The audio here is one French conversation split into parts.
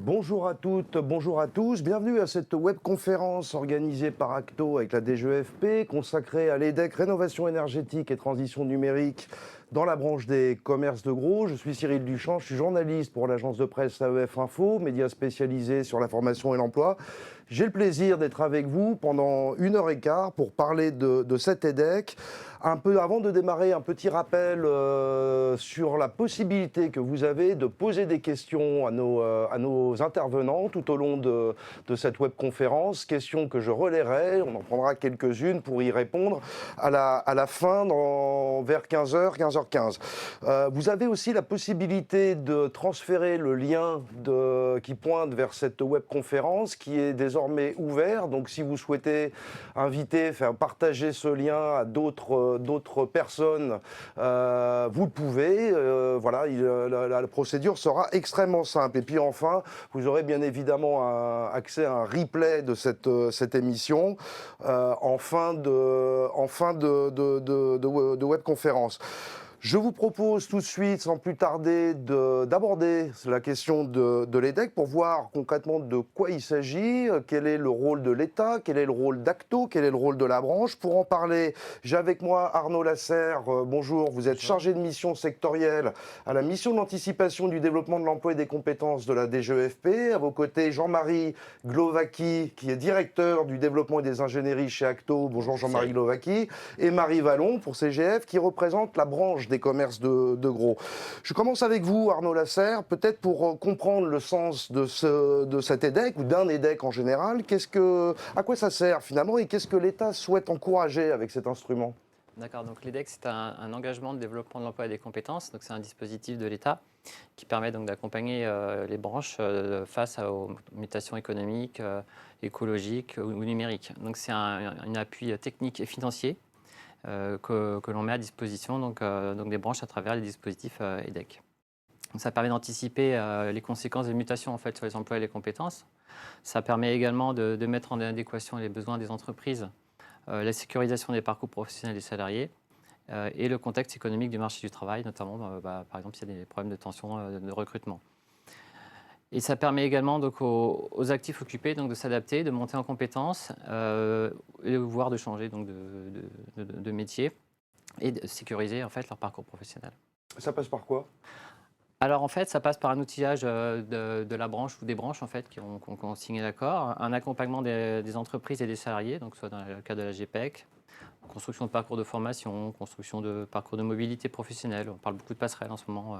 Bonjour à toutes, bonjour à tous. Bienvenue à cette webconférence organisée par Acto avec la DGEFP consacrée à l'EDEC Rénovation énergétique et transition numérique dans la branche des commerces de gros. Je suis Cyril Duchamp, je suis journaliste pour l'agence de presse AEF Info, média spécialisé sur la formation et l'emploi. J'ai le plaisir d'être avec vous pendant 1h15 pour parler de cet EDEC. Un peu avant de démarrer, un petit rappel sur la possibilité que vous avez de poser des questions à nos intervenants tout au long de cette webconférence. Questions que je relayerai, on en prendra quelques-unes pour y répondre à la fin, vers 15h, 15h15. Vous avez aussi la possibilité de transférer le lien qui pointe vers cette webconférence qui est désormais ouvert. Donc si vous souhaitez inviter, faire partager ce lien à d'autres personnes, vous le pouvez. Voilà, la procédure sera extrêmement simple. Et puis enfin, vous aurez bien évidemment accès à un replay de cette émission en fin de webconférence. Je vous propose tout de suite, sans plus tarder, d'aborder la question de l'EDEC pour voir concrètement de quoi il s'agit, quel est le rôle de l'État, quel est le rôle d'Acto, quel est le rôle de la branche. Pour en parler, j'ai avec moi Arnaud Lasserre. Bonjour, vous êtes chargé de mission sectorielle à la mission d'anticipation du développement de l'emploi et des compétences de la DGEFP. À vos côtés, Jean-Marie Glovacki, qui est directeur du développement et des ingénieries chez Acto. Bonjour Jean-Marie Glovacki. Et Marie Vallon pour CGF, qui représente la branche des commerces de gros. Je commence avec vous, Arnaud Lasserre, peut-être pour comprendre le sens de cet EDEC, ou d'un EDEC en général. À quoi ça sert finalement et qu'est-ce que l'État souhaite encourager avec cet instrument ? D'accord, donc l'EDEC, c'est un engagement de développement de l'emploi et des compétences. Donc c'est un dispositif de l'État qui permet donc d'accompagner les branches face aux mutations économiques, écologiques ou numériques. Donc c'est un appui technique et financier que l'on met à disposition donc des branches à travers les dispositifs EDEC. Donc ça permet d'anticiper les conséquences des mutations en fait, sur les emplois et les compétences. Ça permet également de mettre en adéquation les besoins des entreprises, la sécurisation des parcours professionnels des salariés et le contexte économique du marché du travail, notamment par exemple s'il y a des problèmes de tension de recrutement. Et ça permet également donc, aux actifs occupés donc, de s'adapter, de monter en compétences, voire de changer donc, de métier et de sécuriser en fait, leur parcours professionnel. Ça passe par quoi ? Alors en fait, ça passe par un outillage de la branche ou des branches en fait, qui ont signé l'accord, un accompagnement des entreprises et des salariés, donc soit dans le cadre de la GPEC, construction de parcours de formation, construction de parcours de mobilité professionnelle. On parle beaucoup de passerelles en ce moment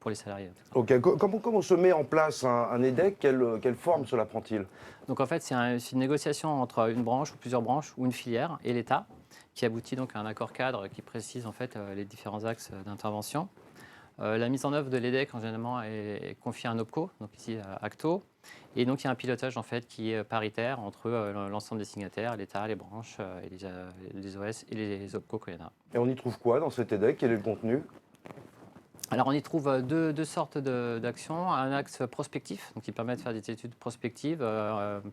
pour les salariés. Ok, comment se met en place un EDEC ? Quelle forme cela prend-il ? Donc en fait, c'est une négociation entre une branche ou plusieurs branches ou une filière et l'État qui aboutit donc à un accord cadre qui précise en fait les différents axes d'intervention. La mise en œuvre de l'EDEC en général est confiée à un OPCO, donc ici à Acto. Et donc il y a un pilotage en fait qui est paritaire entre l'ensemble des signataires, l'État, les branches, et les OS et les OPCO qu'il y en a. Et on y trouve quoi dans cet EDEC ? Quel est le contenu ? Alors on y trouve deux sortes d'actions. Un axe prospectif, donc qui permet de faire des études prospectives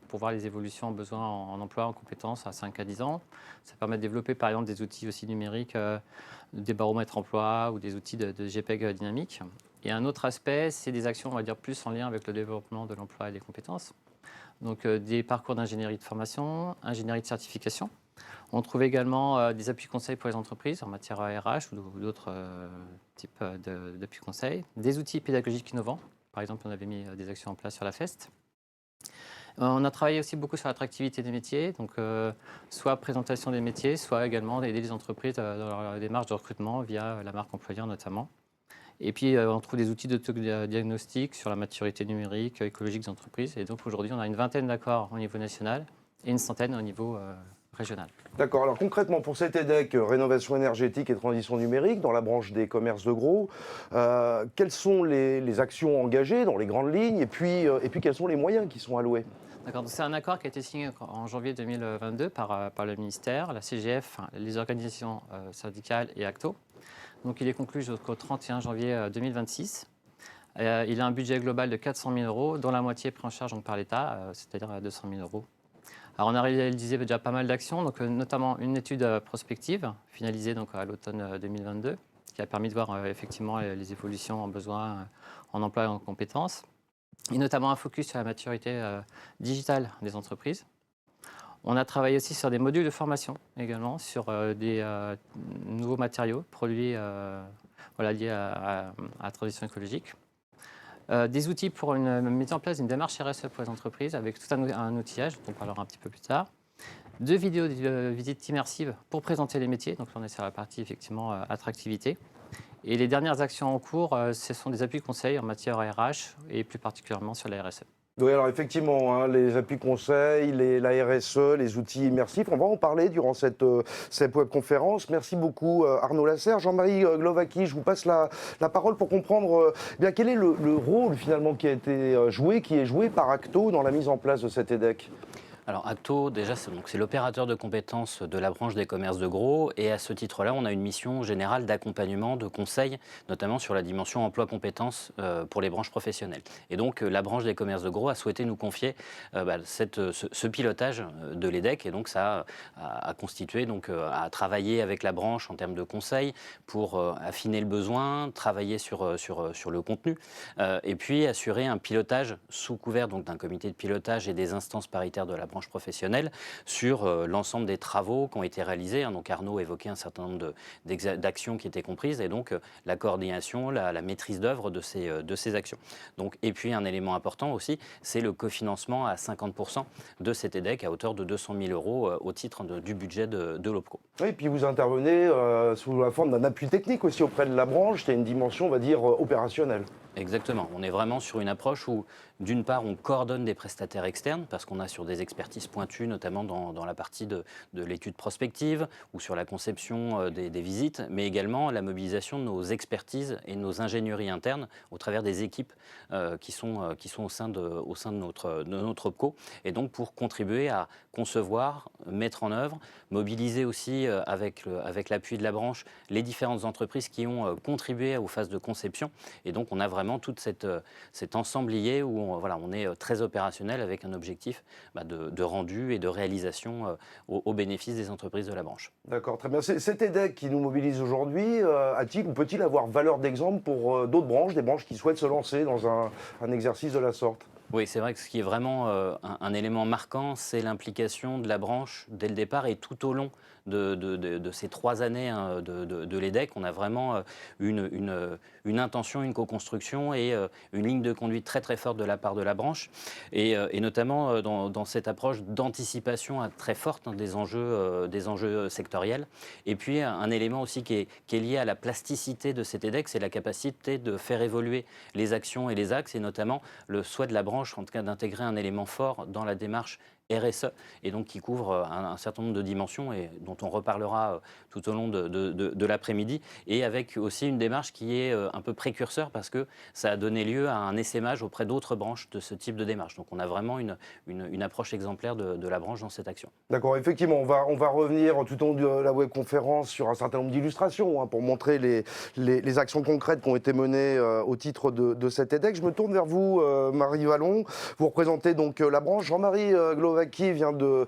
pour voir les évolutions en besoins en emploi, en compétences à 5 à 10 ans. Ça permet de développer par exemple des outils aussi numériques, des baromètres emploi ou des outils de GPEG dynamique. Et un autre aspect, c'est des actions, on va dire, plus en lien avec le développement de l'emploi et des compétences. Donc des parcours d'ingénierie de formation, ingénierie de certification. On trouve également des appuis conseils pour les entreprises en matière RH ou d'autres types d'appuis conseils. Des outils pédagogiques innovants. Par exemple, on avait mis des actions en place sur la FEST. On a travaillé aussi beaucoup sur l'attractivité des métiers, donc soit présentation des métiers, soit également aider les entreprises dans leur démarche de recrutement via la marque employeur notamment. Et puis, on trouve des outils de diagnostic sur la maturité numérique, écologique des entreprises. Et donc, aujourd'hui, on a une vingtaine d'accords au niveau national et une centaine au niveau régional. D'accord. Alors concrètement, pour cet EDEC, rénovation énergétique et transition numérique, dans la branche des commerces de gros, quelles sont les actions engagées dans les grandes lignes et puis quels sont les moyens qui sont alloués ? D'accord, c'est un accord qui a été signé en janvier 2022 par le ministère, la CGF, les organisations syndicales et Acto. Donc il est conclu jusqu'au 31 janvier 2026. Il a un budget global de 400 000 euros, dont la moitié est prise en charge donc, par l'État, c'est-à-dire 200 000 euros. Alors on a réalisé déjà pas mal d'actions, donc, notamment une étude prospective finalisée donc, à l'automne 2022, qui a permis de voir effectivement les évolutions en besoins en emploi et en compétences. et notamment un focus sur la maturité digitale des entreprises. On a travaillé aussi sur des modules de formation également, sur des nouveaux matériaux, produits liés à la transition écologique. Des outils pour une mise en place d'une démarche RSE pour les entreprises, avec tout un outillage, dont on parlera un petit peu plus tard. 2 vidéos de visites immersives pour présenter les métiers, donc là on est sur la partie effectivement attractivité. Et les dernières actions en cours, ce sont des appuis conseils en matière RH et plus particulièrement sur la RSE. Oui, alors effectivement, hein, les appuis conseils, la RSE, les outils immersifs, on va en parler durant cette webconférence. Merci beaucoup Arnaud Lasserre. Jean-Marie Glowacki, je vous passe la parole pour comprendre bien quel est le rôle finalement qui a été joué, qui est joué par Acto dans la mise en place de cet EDEC. Alors Acto, déjà, c'est l'opérateur de compétences de la branche des commerces de gros. Et à ce titre-là, on a une mission générale d'accompagnement, de conseil, notamment sur la dimension emploi-compétences pour les branches professionnelles. Et donc, la branche des commerces de gros a souhaité nous confier ce pilotage de l'EDEC. Et donc, ça a constitué, à travailler avec la branche en termes de conseil pour affiner le besoin, travailler sur le contenu, et puis assurer un pilotage sous couvert d'un comité de pilotage et des instances paritaires de la branche professionnelle sur l'ensemble des travaux qui ont été réalisés. Donc Arnaud évoquait un certain nombre d'actions qui étaient comprises et donc la coordination, la maîtrise d'œuvre de ces actions. Donc, et puis un élément important aussi, c'est le cofinancement à 50% de cet EDEC à hauteur de 200 000 euros au titre du budget de l'OPCO. Oui, et puis vous intervenez sous la forme d'un appui technique aussi auprès de la branche, qui a une dimension, on va dire, opérationnelle. Exactement. On est vraiment sur une approche où, d'une part, on coordonne des prestataires externes, parce qu'on a sur des expertises pointues, notamment dans la partie de l'étude prospective ou sur la conception des visites, mais également la mobilisation de nos expertises et de nos ingénieries internes au travers des équipes qui sont au sein de notre OPCO, et donc pour contribuer à concevoir, mettre en œuvre, mobiliser aussi avec l'appui de la branche les différentes entreprises qui ont contribué aux phases de conception. Et donc on a vraiment tout cet ensemblier où on est très opérationnel avec un objectif de rendu et de réalisation au bénéfice des entreprises de la branche. D'accord, très bien. Cet EDEC qui nous mobilise aujourd'hui, a-t-il ou peut-il avoir valeur d'exemple pour d'autres branches, des branches qui souhaitent se lancer dans un exercice de la sorte ? Oui, c'est vrai que ce qui est vraiment un élément marquant, c'est l'implication de la branche dès le départ et tout au long de ces 3 années de l'EDEC. On a vraiment une intention, une co-construction et une ligne de conduite très très forte de la part de la branche et notamment dans cette approche d'anticipation très forte des enjeux sectoriels. Et puis un élément aussi qui est lié à la plasticité de cet EDEC, c'est la capacité de faire évoluer les actions et les axes et notamment le souhait de la branche en tout cas d'intégrer un élément fort dans la démarche RSE, et donc qui couvre un certain nombre de dimensions et dont on reparlera tout au long de l'après-midi, et avec aussi une démarche qui est un peu précurseur parce que ça a donné lieu à un essaimage auprès d'autres branches de ce type de démarche. Donc on a vraiment une approche exemplaire de la branche dans cette action. D'accord, effectivement, on va revenir tout au long de la webconférence sur un certain nombre d'illustrations pour montrer les actions concrètes qui ont été menées au titre de cet EDEC. Je me tourne vers vous, Marie Vallon. Vous représentez donc la branche. Jean-Marie Glowacki vient de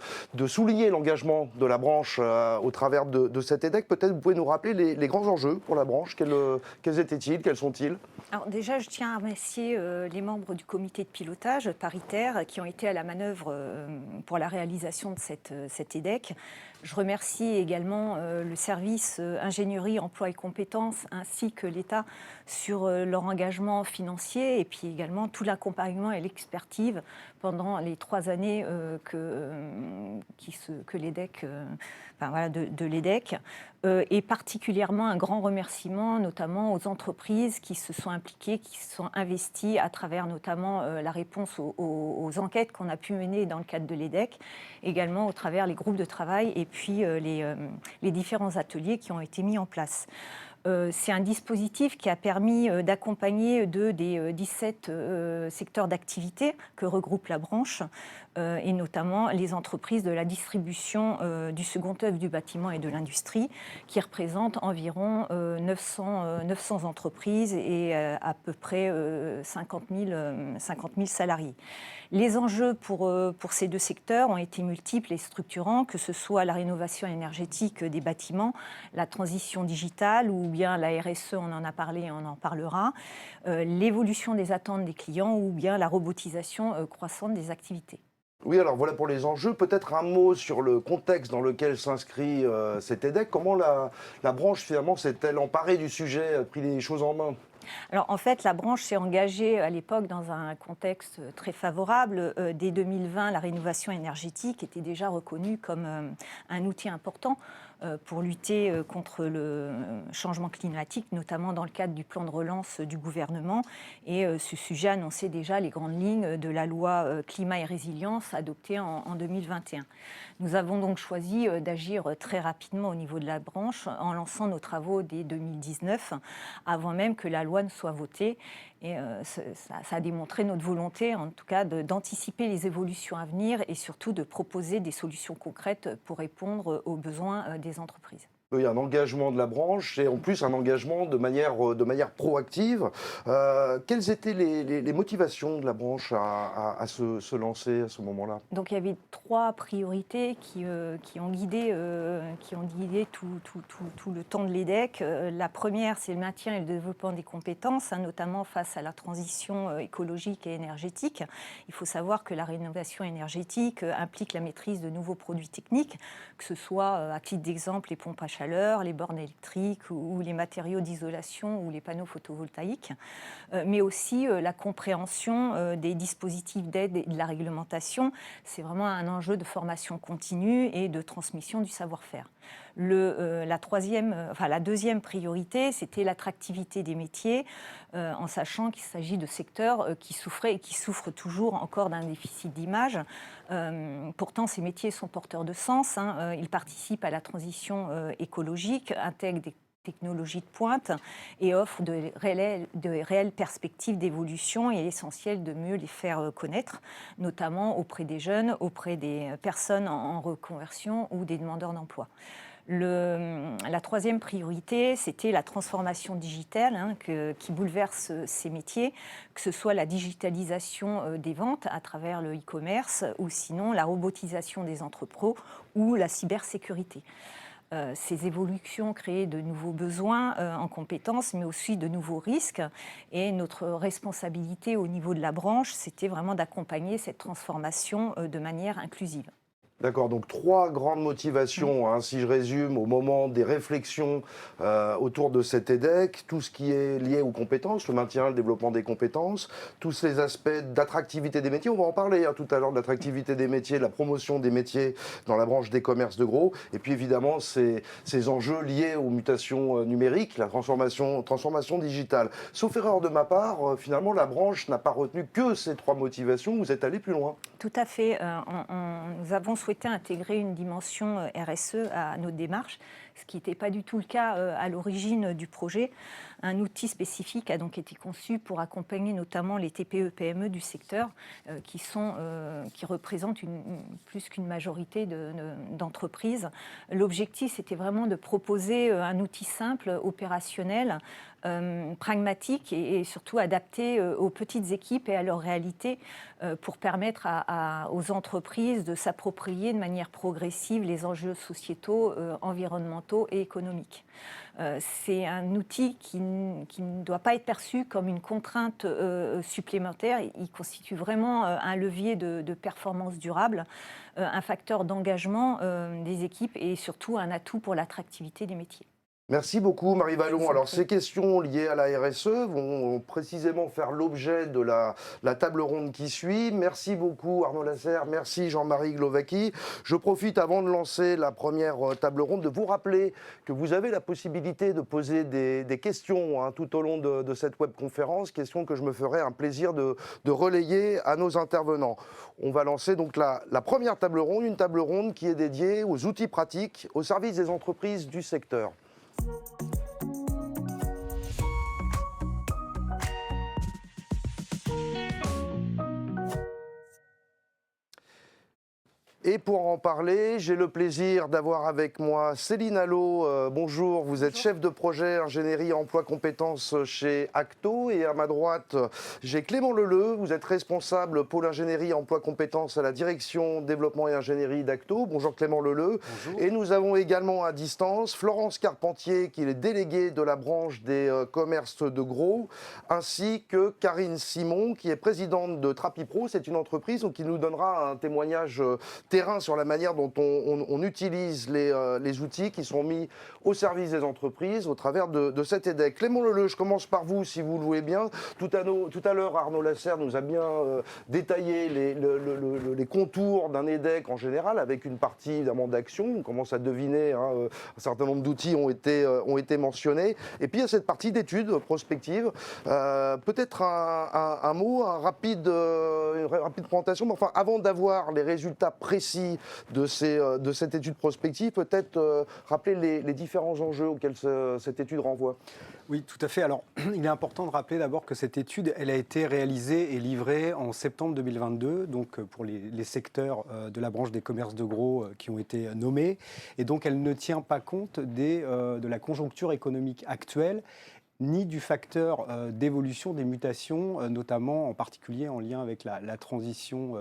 souligner l'engagement de la branche au travers de cet EDEC. Peut-être vous pouvez nous rappeler les grands enjeux pour la branche. Quels étaient-ils? Quels sont-ils? Alors déjà, je tiens à remercier les membres du comité de pilotage paritaire qui ont été à la manœuvre pour la réalisation de cet EDEC. Je remercie également le service ingénierie, emploi et compétences ainsi que l'État sur leur engagement financier et puis également tout l'accompagnement et l'expertise pendant les 3 années que l'EDEC, de l'EDEC. Et particulièrement un grand remerciement notamment aux entreprises qui se sont impliquées, qui se sont investies à travers notamment la réponse aux enquêtes qu'on a pu mener dans le cadre de l'EDEC, également au travers les groupes de travail et puis les différents ateliers qui ont été mis en place. C'est un dispositif qui a permis d'accompagner des 17 secteurs d'activité que regroupe la branche et notamment les entreprises de la distribution du second œuvre du bâtiment et de l'industrie, qui représentent environ 900 entreprises et à peu près 50 000 salariés. Les enjeux pour ces deux secteurs ont été multiples et structurants, que ce soit la rénovation énergétique des bâtiments, la transition digitale ou bien la RSE, on en a parlé et on en parlera, l'évolution des attentes des clients ou bien la robotisation croissante des activités. Oui, alors voilà pour les enjeux. Peut-être un mot sur le contexte dans lequel s'inscrit cet EDEC. Comment la branche finalement s'est-elle emparée du sujet, a pris les choses en main ? Alors en fait, la branche s'est engagée à l'époque dans un contexte très favorable. Dès 2020, la rénovation énergétique était déjà reconnue comme un outil important pour lutter contre le changement climatique, notamment dans le cadre du plan de relance du gouvernement. Et ce sujet annonçait déjà les grandes lignes de la loi climat et résilience adoptée en 2021. Nous avons donc choisi d'agir très rapidement au niveau de la branche en lançant nos travaux dès 2019, avant même que la loi ne soit votée. Et ça a démontré notre volonté, en tout cas, d'anticiper les évolutions à venir et surtout de proposer des solutions concrètes pour répondre aux besoins des entreprises. Il y a un engagement de la branche et en plus un engagement de manière proactive. Quelles étaient les motivations de la branche à se lancer à ce moment-là ? Donc il y avait 3 priorités qui ont guidé tout le temps de l'EDEC. La première, c'est le maintien et le développement des compétences, notamment face à la transition écologique et énergétique. Il faut savoir que la rénovation énergétique implique la maîtrise de nouveaux produits techniques, que ce soit, à titre d'exemple, les pompes à chaleur, les bornes électriques ou les matériaux d'isolation ou les panneaux photovoltaïques, mais aussi la compréhension des dispositifs d'aide et de la réglementation. C'est vraiment un enjeu de formation continue et de transmission du savoir-faire. La deuxième priorité, c'était l'attractivité des métiers, en sachant qu'il s'agit de secteurs qui souffraient et qui souffrent toujours encore d'un déficit d'image. Pourtant, ces métiers sont porteurs de sens. Ils participent à la transition écologique, intègrent des technologies de pointe et offrent de réelles perspectives d'évolution. Il est essentiel de mieux les faire connaître, notamment auprès des jeunes, auprès des personnes en reconversion ou des demandeurs d'emploi. La troisième priorité, c'était la transformation digitale qui bouleverse ces métiers, que ce soit la digitalisation des ventes à travers le e-commerce ou sinon la robotisation des entrepôts ou la cybersécurité. Ces évolutions créent de nouveaux besoins en compétences, mais aussi de nouveaux risques. Et notre responsabilité au niveau de la branche, c'était vraiment d'accompagner cette transformation de manière inclusive. D'accord, donc 3 grandes motivations, si je résume, au moment des réflexions autour de cet EDEC, tout ce qui est lié aux compétences, le maintien, le développement des compétences, tous les aspects d'attractivité des métiers, on va en parler tout à l'heure, de l'attractivité des métiers, de la promotion des métiers dans la branche des commerces de gros, et puis évidemment ces enjeux liés aux mutations numériques, la transformation digitale. Sauf erreur de ma part, finalement la branche n'a pas retenu que ces 3 motivations, vous êtes allé plus loin. Tout à fait. Nous avons souhaité intégrer une dimension RSE à notre démarche, ce qui n'était pas du tout le cas à l'origine du projet. Un outil spécifique a donc été conçu pour accompagner notamment les TPE-PME du secteur qui représentent plus qu'une majorité d'entreprises. L'objectif, c'était vraiment de proposer un outil simple, opérationnel, pragmatique et surtout adapté aux petites équipes et à leur réalité pour permettre aux entreprises de s'approprier de manière progressive les enjeux sociétaux, environnementaux et économiques. C'est un outil qui ne doit pas être perçu comme une contrainte supplémentaire. Il constitue vraiment un levier de performance durable, un facteur d'engagement des équipes et surtout un atout pour l'attractivité des métiers. Merci beaucoup Marie Vallon. Alors ces questions liées à la RSE vont précisément faire l'objet de la table ronde qui suit. Merci beaucoup Arnaud Lasserre, merci Jean-Marie Glovacki. Je profite avant de lancer la première table ronde de vous rappeler que vous avez la possibilité de poser des questions tout au long de cette webconférence, questions que je me ferai un plaisir de relayer à nos intervenants. On va lancer donc la première table ronde, une table ronde qui est dédiée aux outils pratiques au service des entreprises du secteur. Et pour en parler, j'ai le plaisir d'avoir avec moi Céline Allot. Bonjour, vous êtes chef de projet ingénierie emploi compétences chez Acto. Et à ma droite, j'ai Clément Leleu. Vous êtes responsable pôle ingénierie emploi compétences à la direction développement et ingénierie d'Acto. Bonjour Clément Leleu. Bonjour. Et nous avons également à distance Florence Carpentier, qui est déléguée de la branche des commerces de gros, ainsi que Karine Simon, qui est présidente de Trapipro. C'est une entreprise qui nous donnera un témoignage terrain sur la manière dont on utilise les outils qui sont mis au service des entreprises au travers de cet EDEC. Clément Leleu, je commence par vous, si vous le voulez bien. Tout à l'heure, Arnaud Lasserre nous a bien détaillé les contours d'un EDEC en général, avec une partie évidemment d'action. On commence à deviner, un certain nombre d'outils ont été mentionnés. Et puis il y a cette partie d'études prospectives. Peut-être un mot, une rapide présentation, mais enfin, avant d'avoir les résultats précis de cette étude prospective, peut-être rappeler les différents enjeux auxquels cette étude renvoie. Oui, tout à fait. Alors, il est important de rappeler d'abord que cette étude, elle a été réalisée et livrée en septembre 2022, donc pour les secteurs de la branche des commerces de gros qui ont été nommés. Et donc, elle ne tient pas compte de la conjoncture économique actuelle, ni du facteur d'évolution des mutations, notamment en particulier en lien avec la transition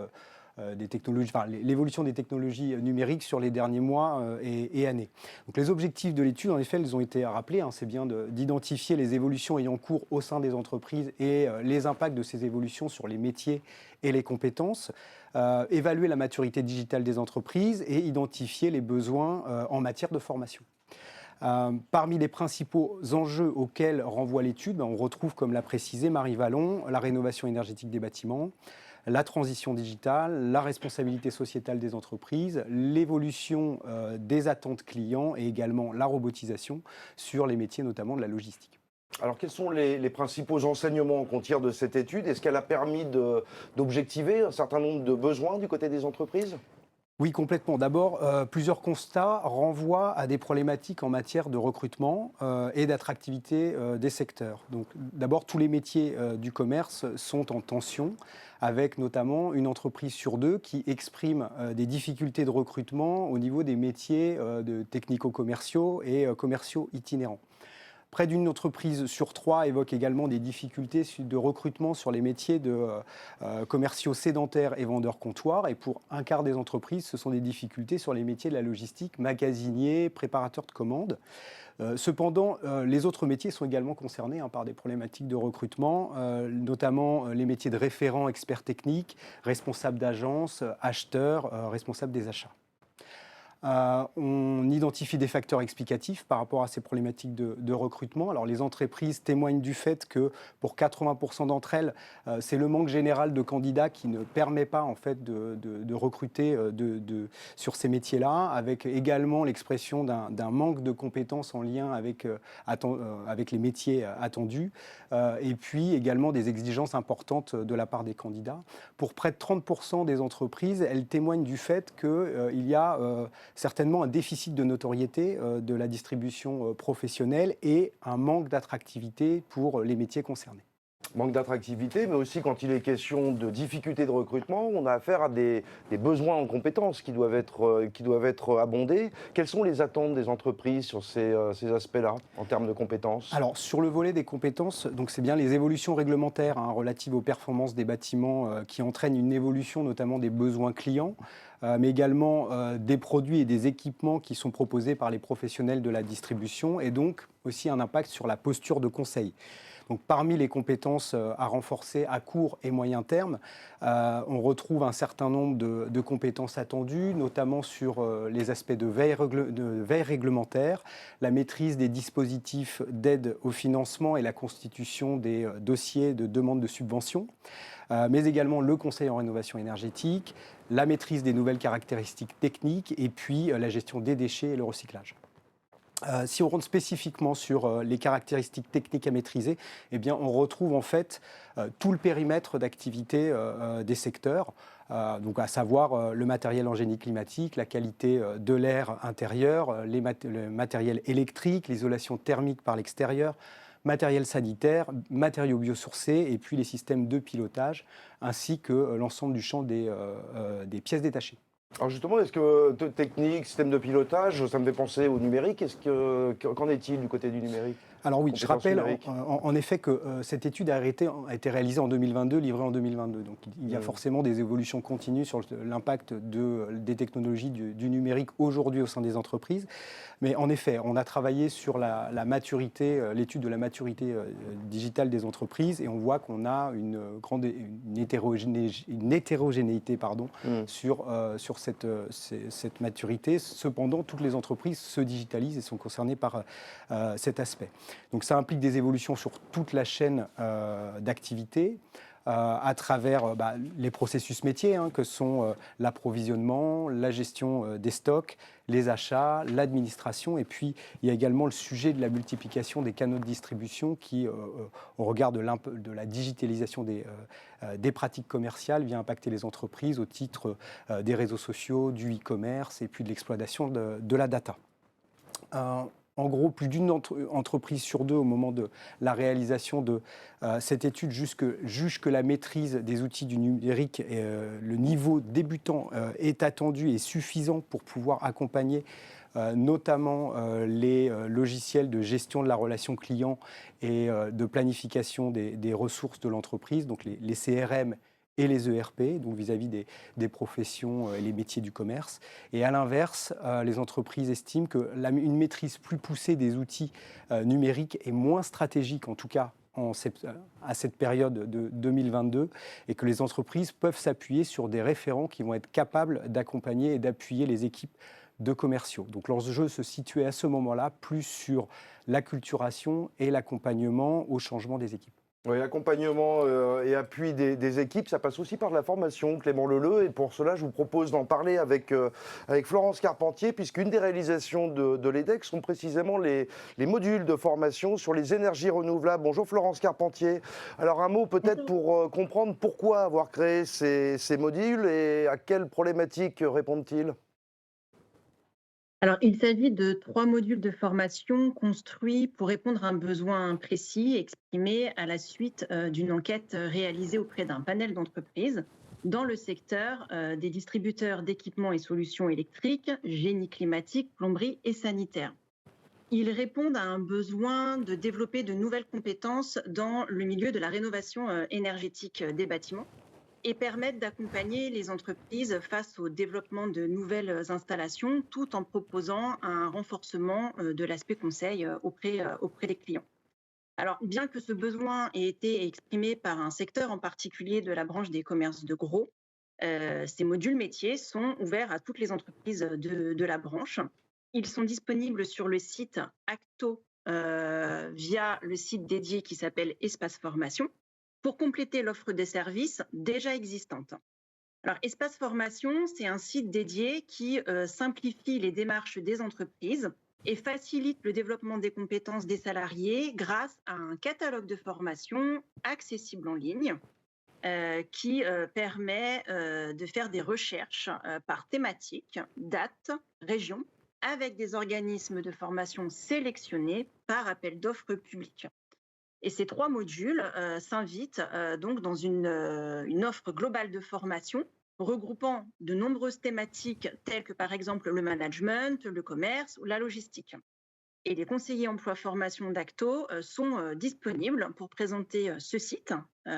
des technologies, enfin, l'évolution des technologies numériques sur les derniers mois et années. Donc les objectifs de l'étude, en effet, ils ont été rappelés. C'est bien d'identifier les évolutions ayant cours au sein des entreprises et les impacts de ces évolutions sur les métiers et les compétences, évaluer la maturité digitale des entreprises et identifier les besoins en matière de formation. Parmi les principaux enjeux auxquels renvoie l'étude, on retrouve, comme l'a précisé Marie Vallon, la rénovation énergétique des bâtiments, la transition digitale, la responsabilité sociétale des entreprises, l'évolution des attentes clients et également la robotisation sur les métiers notamment de la logistique. Alors, quels sont les principaux enseignements qu'on tire de cette étude? Est-ce qu'elle a permis d'objectiver un certain nombre de besoins du côté des entreprises? Oui, complètement. D'abord, plusieurs constats renvoient à des problématiques en matière de recrutement et d'attractivité des secteurs. Donc, d'abord, tous les métiers du commerce sont en tension, avec notamment une entreprise sur deux qui exprime des difficultés de recrutement au niveau des métiers de technico-commerciaux et commerciaux itinérants. Près d'une entreprise sur trois évoque également des difficultés de recrutement sur les métiers de commerciaux sédentaires et vendeurs comptoirs. Et pour un quart des entreprises, ce sont des difficultés sur les métiers de la logistique, magasiniers, préparateurs de commandes. Cependant, les autres métiers sont également concernés par des problématiques de recrutement, notamment les métiers de référents, experts techniques, responsables d'agence, acheteurs, responsables des achats. On identifie des facteurs explicatifs par rapport à ces problématiques de recrutement. Alors, les entreprises témoignent du fait que pour 80% d'entre elles, c'est le manque général de candidats qui ne permet pas en fait, de recruter sur ces métiers-là, avec également l'expression d'un manque de compétences en lien avec les métiers attendus, et puis également des exigences importantes de la part des candidats. Pour près de 30% des entreprises, elles témoignent du fait qu'il y a certainement un déficit de notoriété de la distribution professionnelle et un manque d'attractivité pour les métiers concernés. Manque d'attractivité, mais aussi quand il est question de difficultés de recrutement, on a affaire à des besoins en compétences qui doivent être abondés. Quelles sont les attentes des entreprises sur ces aspects-là, en termes de compétences? Alors, sur le volet des compétences, donc c'est bien les évolutions réglementaires relatives aux performances des bâtiments qui entraînent une évolution notamment des besoins clients, mais également des produits et des équipements qui sont proposés par les professionnels de la distribution et donc aussi un impact sur la posture de conseil. Donc, parmi les compétences à renforcer à court et moyen terme, on retrouve un certain nombre de compétences attendues, notamment sur les aspects de veille réglementaire, la maîtrise des dispositifs d'aide au financement et la constitution des dossiers de demande de subvention, mais également le conseil en rénovation énergétique, la maîtrise des nouvelles caractéristiques techniques et puis la gestion des déchets et le recyclage. Si on rentre spécifiquement sur les caractéristiques techniques à maîtriser, eh bien, on retrouve en fait tout le périmètre d'activité des secteurs, donc à savoir le matériel en génie climatique, la qualité de l'air intérieur, le matériel électrique, l'isolation thermique par l'extérieur, matériel sanitaire, matériaux biosourcés et puis les systèmes de pilotage, ainsi que l'ensemble du champ des pièces détachées. Alors justement, est-ce que technique, système de pilotage, ça me fait penser au numérique. Qu'en est-il du côté du numérique? Alors oui, je Compétences rappelle numériques. en effet que cette étude a été réalisée en 2022, livrée en 2022. Donc il y a forcément des évolutions continues sur l'impact des technologies du numérique aujourd'hui au sein des entreprises. Mais en effet, on a travaillé sur la maturité, l'étude de la maturité digitale des entreprises, et on voit qu'on a une hétérogénéité sur cette maturité. Cependant, toutes les entreprises se digitalisent et sont concernées par cet aspect. Donc ça implique des évolutions sur toute la chaîne d'activité, à travers les processus métiers, que sont l'approvisionnement, la gestion des stocks, les achats, l'administration. Et puis, il y a également le sujet de la multiplication des canaux de distribution qui, au regard de la digitalisation des pratiques commerciales, vient impacter les entreprises au titre des réseaux sociaux, du e-commerce et puis de l'exploitation de la data. En gros, plus d'une entreprise sur deux, au moment de la réalisation de cette étude, juge que la maîtrise des outils du numérique et le niveau débutant est attendu et suffisant pour pouvoir accompagner notamment les logiciels de gestion de la relation client et de planification des ressources de l'entreprise, donc les CRM et les ERP, donc vis-à-vis des professions et les métiers du commerce. Et à l'inverse, les entreprises estiment qu'une maîtrise plus poussée des outils numériques est moins stratégique, en tout cas à cette période de 2022, et que les entreprises peuvent s'appuyer sur des référents qui vont être capables d'accompagner et d'appuyer les équipes de commerciaux. Donc l'enjeu se situait à ce moment-là plus sur l'acculturation et l'accompagnement au changement des équipes. Oui, accompagnement et appui des équipes, ça passe aussi par la formation, Clément Leleu. Et pour cela, je vous propose d'en parler avec Florence Carpentier, puisqu'une des réalisations de l'EDEC sont précisément les modules de formation sur les énergies renouvelables. Bonjour Florence Carpentier. Alors un mot peut-être pour comprendre pourquoi avoir créé ces modules et à quelles problématiques répondent-ils? Alors, il s'agit de 3 modules de formation construits pour répondre à un besoin précis exprimé à la suite d'une enquête réalisée auprès d'un panel d'entreprises dans le secteur des distributeurs d'équipements et solutions électriques, génie climatique, plomberie et sanitaire. Ils répondent à un besoin de développer de nouvelles compétences dans le milieu de la rénovation énergétique des bâtiments et permettent d'accompagner les entreprises face au développement de nouvelles installations, tout en proposant un renforcement de l'aspect conseil auprès des clients. Alors, bien que ce besoin ait été exprimé par un secteur en particulier de la branche des commerces de gros, ces modules métiers sont ouverts à toutes les entreprises de la branche. Ils sont disponibles sur le site Acto via le site dédié qui s'appelle Espace Formation, pour compléter l'offre des services déjà existante. Alors, Espace Formation, c'est un site dédié qui simplifie les démarches des entreprises et facilite le développement des compétences des salariés grâce à un catalogue de formation accessible en ligne qui permet de faire des recherches par thématique, date, région, avec des organismes de formation sélectionnés par appel d'offres publiques. Et ces 3 modules s'invitent donc dans une offre globale de formation regroupant de nombreuses thématiques telles que par exemple le management, le commerce ou la logistique. Et les conseillers emploi-formation d'Acto sont disponibles pour présenter ce site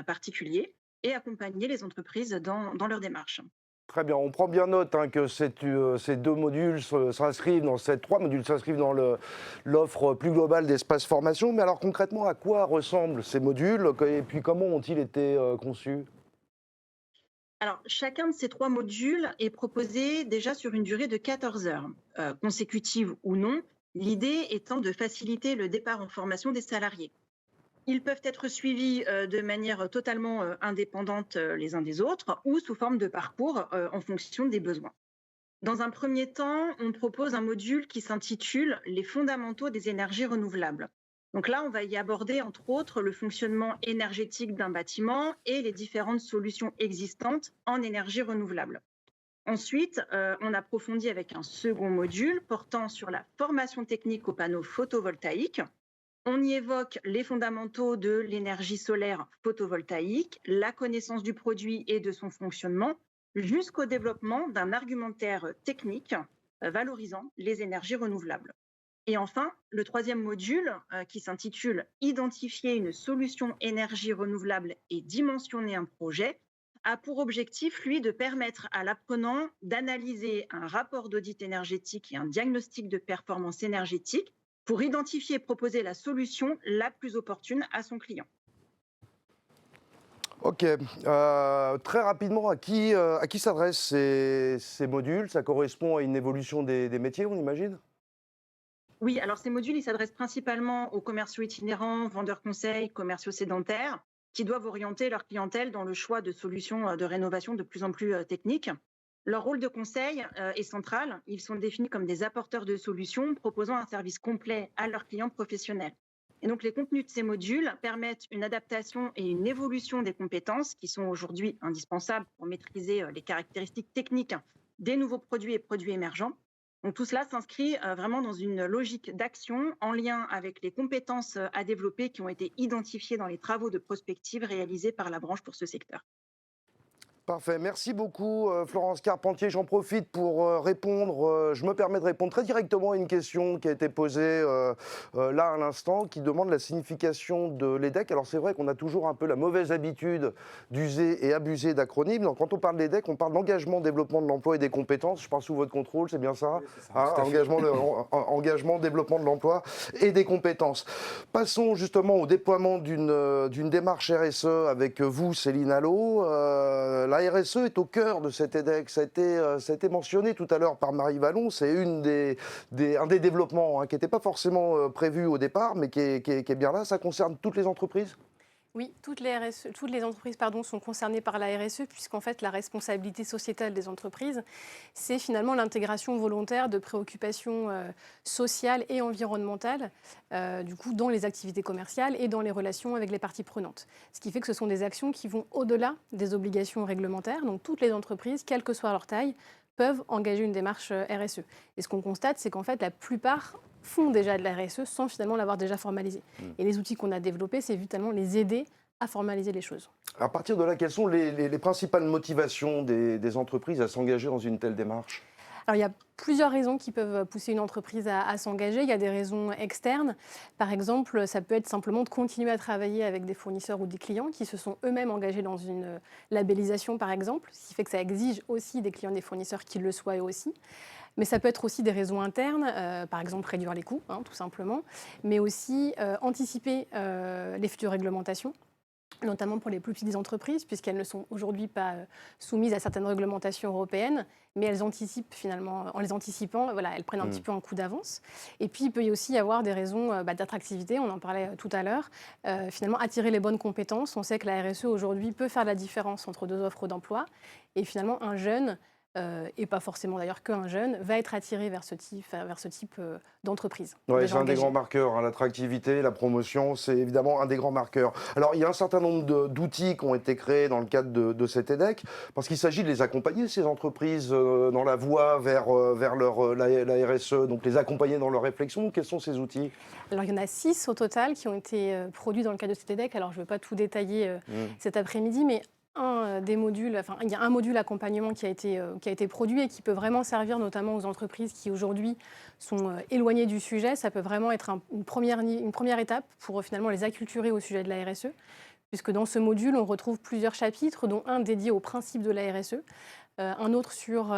particulier et accompagner les entreprises dans leur démarche. Très bien, on prend bien note que ces 2 modules s'inscrivent dans ces 3 modules s'inscrivent dans l'offre plus globale d'Espace Formation. Mais alors concrètement, à quoi ressemblent ces modules et puis comment ont-ils été conçus? Alors, chacun de ces 3 modules est proposé déjà sur une durée de 14 heures, consécutives ou non, l'idée étant de faciliter le départ en formation des salariés. Ils peuvent être suivis de manière totalement indépendante les uns des autres ou sous forme de parcours en fonction des besoins. Dans un premier temps, on propose un module qui s'intitule « Les fondamentaux des énergies renouvelables ». Donc là, on va y aborder entre autres le fonctionnement énergétique d'un bâtiment et les différentes solutions existantes en énergie renouvelable. Ensuite, on approfondit avec un second module portant sur la formation technique aux panneaux photovoltaïques. On y évoque les fondamentaux de l'énergie solaire photovoltaïque, la connaissance du produit et de son fonctionnement, jusqu'au développement d'un argumentaire technique valorisant les énergies renouvelables. Et enfin, le troisième module, qui s'intitule « Identifier une solution énergie renouvelable et dimensionner un projet », a pour objectif, lui, de permettre à l'apprenant d'analyser un rapport d'audit énergétique et un diagnostic de performance énergétique pour identifier et proposer la solution la plus opportune à son client. Ok. Très rapidement, à qui s'adressent ces modules? Ça correspond à une évolution des métiers, on imagine? Oui, alors ces modules, ils s'adressent principalement aux commerciaux itinérants, vendeurs conseils, commerciaux sédentaires, qui doivent orienter leur clientèle dans le choix de solutions de rénovation de plus en plus techniques. Leur rôle de conseil est central. Ils sont définis comme des apporteurs de solutions proposant un service complet à leurs clients professionnels. Et donc les contenus de ces modules permettent une adaptation et une évolution des compétences qui sont aujourd'hui indispensables pour maîtriser les caractéristiques techniques des nouveaux produits et produits émergents. Donc tout cela s'inscrit vraiment dans une logique d'action en lien avec les compétences à développer qui ont été identifiées dans les travaux de prospective réalisés par la branche pour ce secteur. Parfait. Merci beaucoup, Florence Carpentier. J'en profite pour répondre. Je me permets de répondre très directement à une question qui a été posée là à l'instant, qui demande la signification de l'EDEC. Alors, c'est vrai qu'on a toujours un peu la mauvaise habitude d'user et abuser d'acronymes. Donc, quand on parle d'EDEC, on parle d'engagement, développement de l'emploi et des compétences. Je parle sous votre contrôle, c'est bien ça, Oui, c'est ça, hein, tout à fait. engagement, développement de l'emploi et des compétences. Passons justement au déploiement d'une démarche RSE avec vous, Céline Allot. La RSE est au cœur de cet EDEC. Ça a été mentionné tout à l'heure par Marie Vallon. C'est un des développements qui n'était pas forcément prévu au départ, mais qui est bien là. Ça concerne toutes les entreprises? Oui, toutes les entreprises sont concernées par la RSE, puisqu'en fait, la responsabilité sociétale des entreprises, c'est finalement l'intégration volontaire de préoccupations sociales et environnementales, du coup, dans les activités commerciales et dans les relations avec les parties prenantes. Ce qui fait que ce sont des actions qui vont au-delà des obligations réglementaires. Donc, toutes les entreprises, quelle que soit leur taille, peuvent engager une démarche RSE. Et ce qu'on constate, c'est qu'en fait, la plupart font déjà de la RSE sans finalement l'avoir déjà formalisé. Et les outils qu'on a développés, c'est évidemment les aider à formaliser les choses. À partir de là, quelles sont les principales motivations des entreprises à s'engager dans une telle démarche? Alors, il y a plusieurs raisons qui peuvent pousser une entreprise à s'engager. Il y a des raisons externes. Par exemple, ça peut être simplement de continuer à travailler avec des fournisseurs ou des clients qui se sont eux-mêmes engagés dans une labellisation, par exemple, ce qui fait que ça exige aussi des clients et des fournisseurs qu'ils le soient eux aussi. Mais ça peut être aussi des raisons internes, par exemple réduire les coûts, tout simplement, mais aussi anticiper les futures réglementations, notamment pour les plus petites entreprises, puisqu'elles ne sont aujourd'hui pas soumises à certaines réglementations européennes, mais elles anticipent finalement, en les anticipant, voilà, elles prennent un petit peu un coup d'avance. Et puis, il peut y aussi y avoir des raisons d'attractivité, on en parlait tout à l'heure, finalement attirer les bonnes compétences. On sait que la RSE aujourd'hui peut faire la différence entre deux offres d'emploi, et finalement un jeune, et pas forcément d'ailleurs qu'un jeune, va être attiré vers ce type d'entreprise. Oui, c'est un des grands marqueurs, l'attractivité, la promotion, c'est évidemment un des grands marqueurs. Alors, il y a un certain nombre d'outils qui ont été créés dans le cadre de cet EDEC, parce qu'il s'agit de les accompagner, ces entreprises, dans la voie vers la RSE, donc les accompagner dans leur réflexion. Quels sont ces outils? Alors, il y en a 6 au total qui ont été produits dans le cadre de cet EDEC. Alors, je ne vais pas tout détailler cet après-midi, mais il y a un module accompagnement qui a été produit et qui peut vraiment servir notamment aux entreprises qui aujourd'hui sont éloignées du sujet. Ça peut vraiment être une première étape pour finalement les acculturer au sujet de la RSE, puisque dans ce module, on retrouve plusieurs chapitres, dont un dédié aux principes de la RSE, un autre sur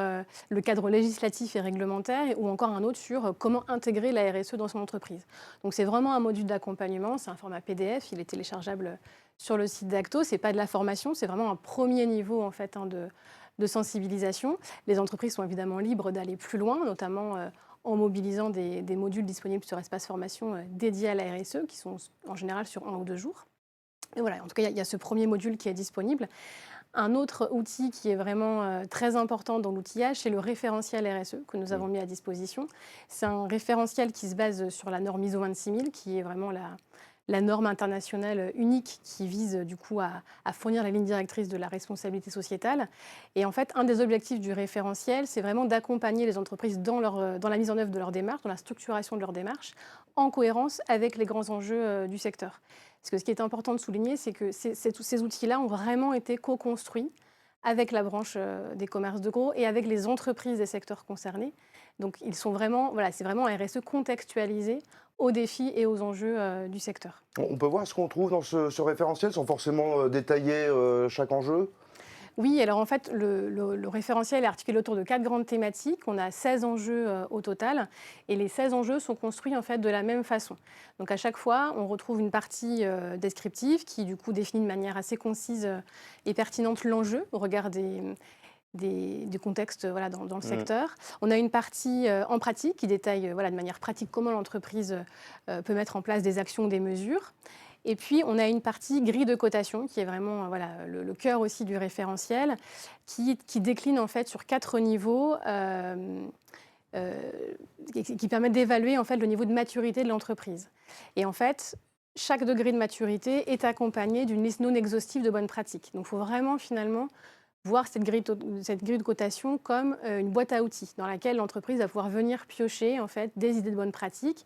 le cadre législatif et réglementaire, ou encore un autre sur comment intégrer la RSE dans son entreprise. Donc c'est vraiment un module d'accompagnement, c'est un format PDF, il est téléchargeable sur le site d'Acto. Ce n'est pas de la formation, c'est vraiment un premier niveau en fait, de sensibilisation. Les entreprises sont évidemment libres d'aller plus loin, notamment en mobilisant des modules disponibles sur Espace Formation dédiés à la RSE, qui sont en général sur 1 ou 2 jours. Et voilà, en tout cas, il y a ce premier module qui est disponible. Un autre outil qui est vraiment très important dans l'outillage, c'est le référentiel RSE que nous avons mis à disposition. C'est un référentiel qui se base sur la norme ISO 26000, qui est vraiment la norme internationale unique qui vise du coup à fournir la ligne directrice de la responsabilité sociétale. Et en fait, un des objectifs du référentiel, c'est vraiment d'accompagner les entreprises dans la mise en œuvre de leur démarche, dans la structuration de leur démarche, en cohérence avec les grands enjeux du secteur. Parce que ce qui est important de souligner, c'est que ces outils-là ont vraiment été co-construits avec la branche des commerces de gros et avec les entreprises des secteurs concernés. Donc ils sont vraiment, voilà, c'est vraiment un RSE contextualisé aux défis et aux enjeux du secteur. On peut voir ce qu'on trouve dans ce référentiel sans forcément détailler chaque enjeu? Oui, alors en fait, le référentiel est articulé autour de 4 grandes thématiques. On a 16 enjeux au total, et les 16 enjeux sont construits en fait de la même façon. Donc à chaque fois, on retrouve une partie descriptive qui du coup définit de manière assez concise et pertinente l'enjeu au regard du contexte voilà, dans le secteur. On a une partie en pratique qui détaille voilà, de manière pratique comment l'entreprise peut mettre en place des actions, des mesures. Et puis, on a une partie grille de cotation qui est vraiment voilà, le cœur aussi du référentiel, qui décline en fait sur 4 niveaux qui permettent d'évaluer en fait le niveau de maturité de l'entreprise. Et en fait, chaque degré de maturité est accompagné d'une liste non exhaustive de bonnes pratiques. Donc, il faut vraiment finalement voir cette grille de cotation comme une boîte à outils dans laquelle l'entreprise va pouvoir venir piocher en fait, des idées de bonnes pratiques.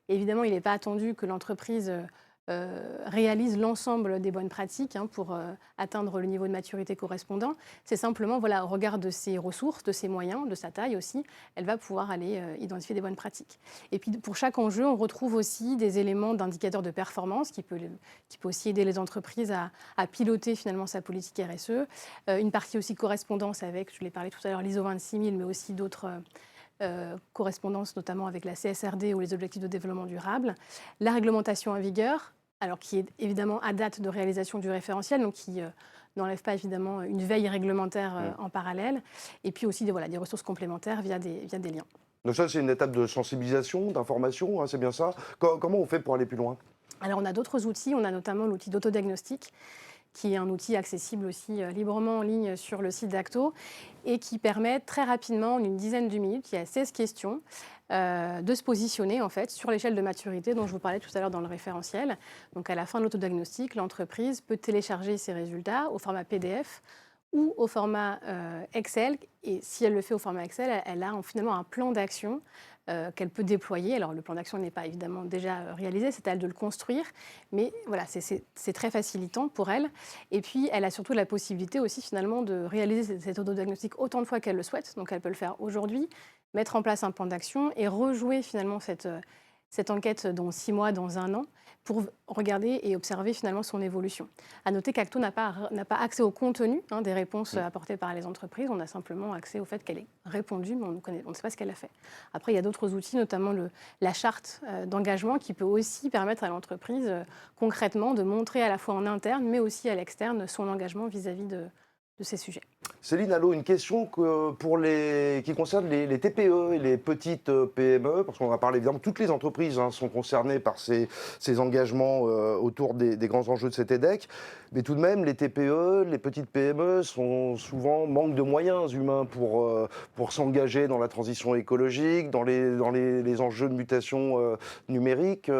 Et évidemment, il n'est pas attendu que l'entreprise réalise l'ensemble des bonnes pratiques pour atteindre le niveau de maturité correspondant. C'est simplement, voilà, au regard de ses ressources, de ses moyens, de sa taille aussi, elle va pouvoir aller identifier des bonnes pratiques. Et puis pour chaque enjeu, on retrouve aussi des éléments d'indicateurs de performance qui peut aussi aider les entreprises à piloter finalement sa politique RSE. Une partie aussi correspondance avec, je l'ai parlé tout à l'heure, l'ISO 26000, mais aussi d'autres correspondances, notamment avec la CSRD ou les objectifs de développement durable. La réglementation en vigueur, alors qui est évidemment à date de réalisation du référentiel, donc qui n'enlève pas évidemment une veille réglementaire en parallèle, et puis aussi des ressources complémentaires via des liens. Donc ça, c'est une étape de sensibilisation, d'information, hein, c'est bien ça. Comment on fait pour aller plus loin? Alors on a d'autres outils, on a notamment l'outil d'autodiagnostic, qui est un outil accessible aussi librement en ligne sur le site d'Acto et qui permet très rapidement, en une dizaine de minutes, il y a 16 questions, de se positionner en fait sur l'échelle de maturité dont je vous parlais tout à l'heure dans le référentiel. Donc à la fin de l'autodiagnostic, l'entreprise peut télécharger ses résultats au format PDF ou au format Excel. Et si elle le fait au format Excel, elle a finalement un plan d'action qu'elle peut déployer. Alors le plan d'action n'est pas évidemment déjà réalisé, c'est à elle de le construire, mais voilà, c'est très facilitant pour elle. Et puis elle a surtout la possibilité aussi finalement de réaliser cet autodiagnostic autant de fois qu'elle le souhaite. Donc elle peut le faire aujourd'hui, mettre en place un plan d'action et rejouer finalement cette enquête dans 6 mois, dans 1 an, pour regarder et observer finalement son évolution. À noter qu'Acto n'a pas accès au contenu des réponses apportées par les entreprises, on a simplement accès au fait qu'elle ait répondu, mais on ne sait pas ce qu'elle a fait. Après, il y a d'autres outils, notamment la charte d'engagement, qui peut aussi permettre à l'entreprise concrètement de montrer à la fois en interne, mais aussi à l'externe, son engagement vis-à-vis de ces sujets. Céline Allot, une question qui concerne les TPE et les petites PME, parce qu'on va parler évidemment, toutes les entreprises sont concernées par ces engagements autour des grands enjeux de cet EDEC, mais tout de même, les TPE, les petites PME manquent de moyens humains pour s'engager dans la transition écologique, dans les enjeux de mutation numérique.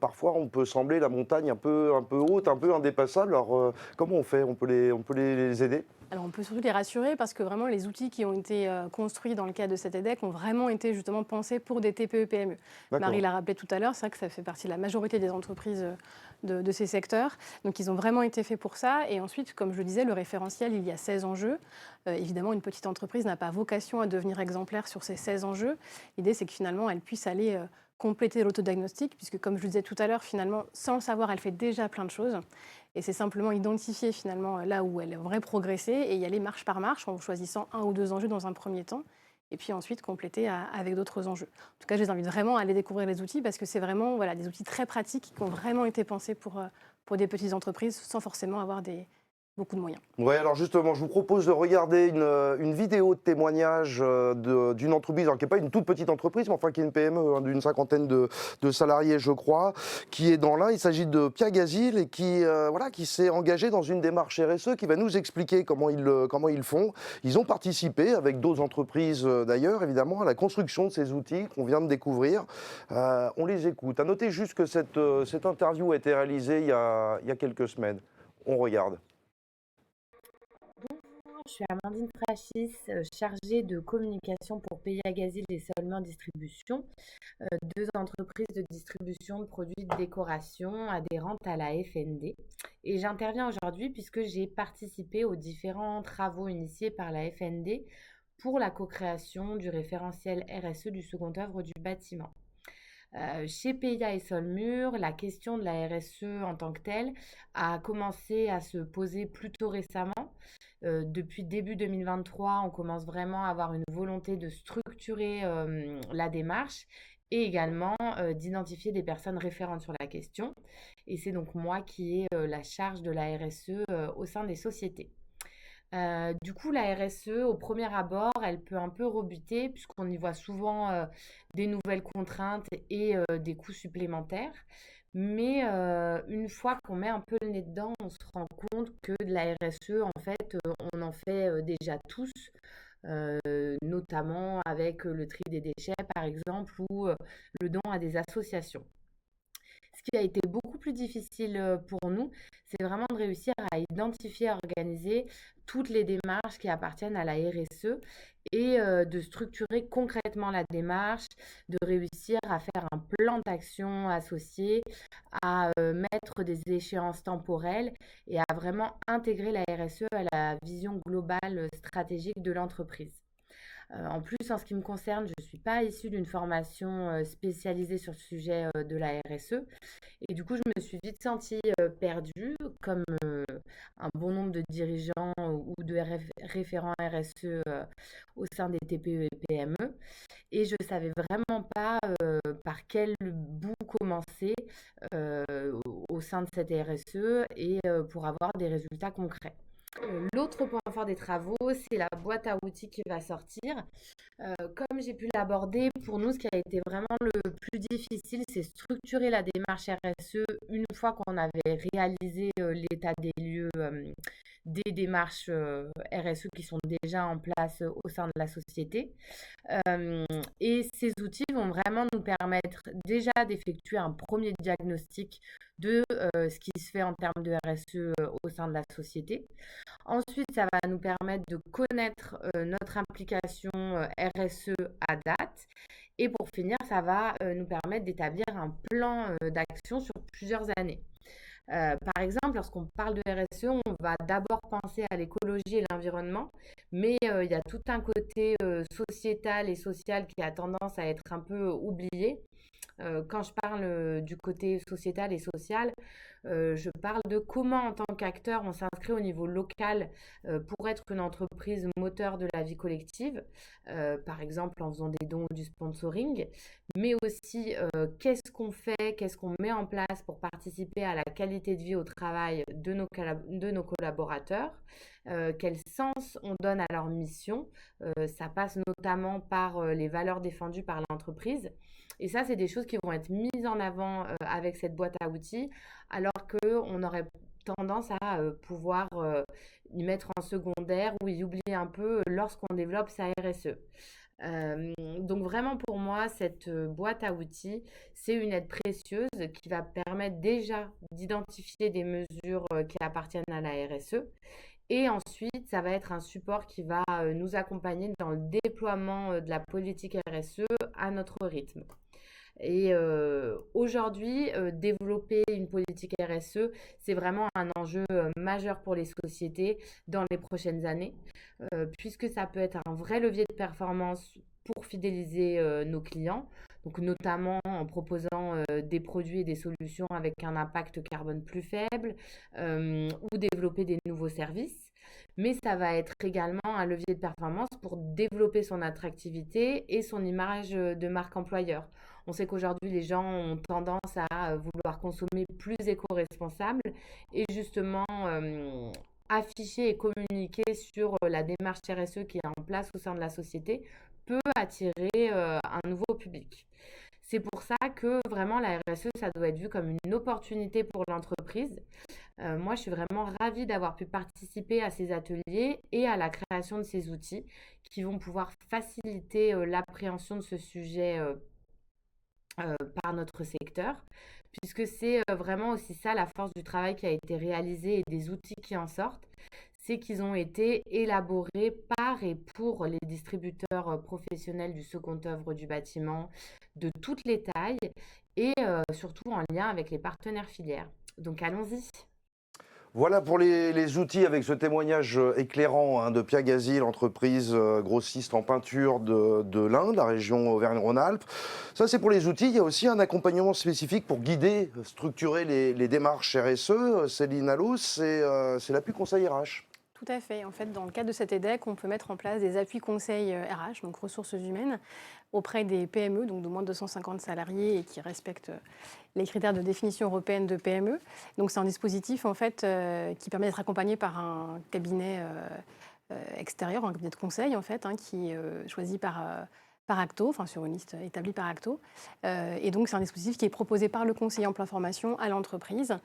Parfois, on peut sembler la montagne un peu haute, un peu indépassable. Alors, comment on fait? On peut les aider? Alors on peut surtout les rassurer parce que vraiment les outils qui ont été construits dans le cadre de cet EDEC ont vraiment été justement pensés pour des TPE-PME. Marie l'a rappelé tout à l'heure, c'est vrai que ça fait partie de la majorité des entreprises de ces secteurs. Donc ils ont vraiment été faits pour ça. Et ensuite, comme je le disais, le référentiel, il y a 16 enjeux. Évidemment, une petite entreprise n'a pas vocation à devenir exemplaire sur ces 16 enjeux. L'idée, c'est que finalement, elle puisse aller compléter l'autodiagnostic, puisque comme je le disais tout à l'heure, finalement, sans le savoir, elle fait déjà plein de choses. Et c'est simplement identifier finalement là où elle aurait progressé et y aller marche par marche en choisissant 1 ou 2 enjeux dans un premier temps et puis ensuite compléter avec d'autres enjeux. En tout cas, je les invite vraiment à aller découvrir les outils parce que c'est vraiment des outils très pratiques qui ont vraiment été pensés pour des petites entreprises sans forcément avoir beaucoup de moyens. Oui, alors justement, je vous propose de regarder une vidéo de témoignage d'une entreprise, alors qui n'est pas une toute petite entreprise, mais enfin qui est une PME d'une 50aine de salariés, je crois, qui est dans l'Ain. Il s'agit de Pia Gazil et qui s'est engagé dans une démarche RSE, qui va nous expliquer comment ils font. Ils ont participé, avec d'autres entreprises d'ailleurs, évidemment, à la construction de ces outils qu'on vient de découvrir. On les écoute. À noter juste que cette interview a été réalisée il y a quelques semaines. On regarde. je suis Amandine Frachis, chargée de communication pour Pays Agazil et Solmer Distribution, deux entreprises de distribution de produits de décoration adhérentes à la FND. Et j'interviens aujourd'hui puisque j'ai participé aux différents travaux initiés par la FND pour la co-création du référentiel RSE du second œuvre du bâtiment. Chez PIA et Solmur, la question de la RSE en tant que telle a commencé à se poser plutôt récemment. Depuis début 2023, on commence vraiment à avoir une volonté de structurer la démarche et également d'identifier des personnes référentes sur la question. Et c'est donc moi qui ai la charge de la RSE au sein des sociétés. Du coup, la RSE, au premier abord, elle peut un peu rebuter puisqu'on y voit souvent des nouvelles contraintes et des coûts supplémentaires. Mais une fois qu'on met un peu le nez dedans, on se rend compte que de la RSE, en fait, on en fait déjà tous, notamment avec le tri des déchets, par exemple, ou le don à des associations. Ce qui a été beaucoup plus difficile pour nous, c'est vraiment de réussir à identifier, à organiser toutes les démarches qui appartiennent à la RSE et de structurer concrètement la démarche, de réussir à faire un plan d'action associé, à mettre des échéances temporelles et à vraiment intégrer la RSE à la vision globale stratégique de l'entreprise. En plus, en ce qui me concerne, je ne suis pas issue d'une formation spécialisée sur le sujet de la RSE. Et du coup, je me suis vite sentie perdue, comme un bon nombre de dirigeants ou de référents RSE au sein des TPE et PME. Et je ne savais vraiment pas par quel bout commencer au sein de cette RSE et pour avoir des résultats concrets. L'autre point fort des travaux, c'est la boîte à outils qui va sortir. Comme j'ai pu l'aborder, pour nous, ce qui a été vraiment le plus difficile, c'est structurer la démarche RSE une fois qu'on avait réalisé l'état des lieux des démarches RSE qui sont déjà en place au sein de la société. Et ces outils vont vraiment nous permettre déjà d'effectuer un premier diagnostic de ce qui se fait en termes de RSE au sein de la société. Ensuite, ça va nous permettre de connaître notre implication RSE à date. Et pour finir, ça va nous permettre d'établir un plan d'action sur plusieurs années. Par exemple, lorsqu'on parle de RSE, on va d'abord penser à l'écologie et l'environnement, mais il y a tout un côté sociétal et social qui a tendance à être un peu oublié. Quand je parle du côté sociétal et social, je parle de comment, en tant qu'acteur, on s'inscrit au niveau local pour être une entreprise moteur de la vie collective, par exemple en faisant des dons ou du sponsoring, mais aussi qu'est-ce qu'on fait, qu'est-ce qu'on met en place pour participer à la qualité de vie au travail de nos collaborateurs, quel sens on donne à leur mission. Ça passe notamment par les valeurs défendues par l'entreprise. Et ça, c'est des choses qui vont être mises en avant avec cette boîte à outils, alors qu'on aurait tendance à pouvoir y mettre en secondaire ou y oublier un peu lorsqu'on développe sa RSE. Donc vraiment pour moi, cette boîte à outils, c'est une aide précieuse qui va permettre déjà d'identifier des mesures qui appartiennent à la RSE. Et ensuite, ça va être un support qui va nous accompagner dans le déploiement de la politique RSE à notre rythme. Et aujourd'hui, développer une politique RSE, c'est vraiment un enjeu majeur pour les sociétés dans les prochaines années, puisque ça peut être un vrai levier de performance pour fidéliser nos clients, donc notamment en proposant des produits et des solutions avec un impact carbone plus faible, ou développer des nouveaux services. Mais ça va être également un levier de performance pour développer son attractivité et son image de marque employeur. On sait qu'aujourd'hui, les gens ont tendance à vouloir consommer plus éco-responsable et justement afficher et communiquer sur la démarche RSE qui est en place au sein de la société peut attirer un nouveau public. C'est pour ça que vraiment la RSE, ça doit être vu comme une opportunité pour l'entreprise. Moi, je suis vraiment ravie d'avoir pu participer à ces ateliers et à la création de ces outils qui vont pouvoir faciliter l'appréhension de ce sujet par notre secteur, puisque c'est vraiment aussi ça la force du travail qui a été réalisé et des outils qui en sortent. c'est qu'ils ont été élaborés par et pour les distributeurs professionnels du second œuvre du bâtiment de toutes les tailles et surtout en lien avec les partenaires filières. Donc allons-y. Voilà pour les outils avec ce témoignage éclairant de Pia Gazi, l'entreprise grossiste en peinture de l'Inde, la région Auvergne-Rhône-Alpes. Ça, c'est pour les outils. Il y a aussi un accompagnement spécifique pour guider, structurer les démarches RSE. Céline Allot, c'est l'appui conseil RH. Tout à fait. En fait, dans le cadre de cet EDEC, on peut mettre en place des appuis conseils RH, donc ressources humaines, auprès des PME, donc de moins de 250 salariés et qui respectent les critères de définition européenne de PME. Donc c'est un dispositif en fait qui permet d'être accompagné par un cabinet extérieur, un cabinet de conseil en fait, qui est choisi par Acto, enfin sur une liste établie par Acto. Et donc c'est un dispositif qui est proposé par le conseiller emploi-formation à l'entreprise.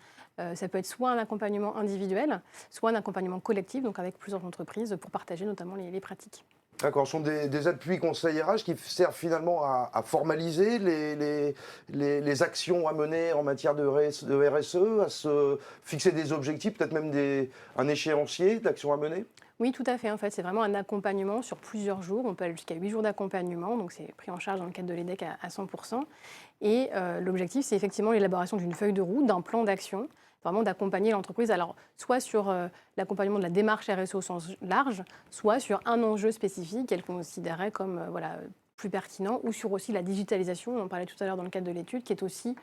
Ça peut être soit un accompagnement individuel, soit un accompagnement collectif, donc avec plusieurs entreprises pour partager notamment les pratiques. D'accord, ce sont des appuis conseils RH qui servent finalement à formaliser les actions à mener en matière de RSE, à se fixer des objectifs, peut-être même un échéancier d'actions à mener. Oui, tout à fait. En fait, c'est vraiment un accompagnement sur plusieurs jours. On peut aller jusqu'à 8 jours d'accompagnement, donc c'est pris en charge dans le cadre de l'EDEC à 100%. Et l'objectif, c'est effectivement l'élaboration d'une feuille de route, d'un plan d'action, vraiment d'accompagner l'entreprise, alors soit sur l'accompagnement de la démarche RSE au sens large, soit sur un enjeu spécifique qu'elle considérait comme plus pertinent, ou sur aussi la digitalisation, on en parlait tout à l'heure dans le cadre de l'étude, qui est aussi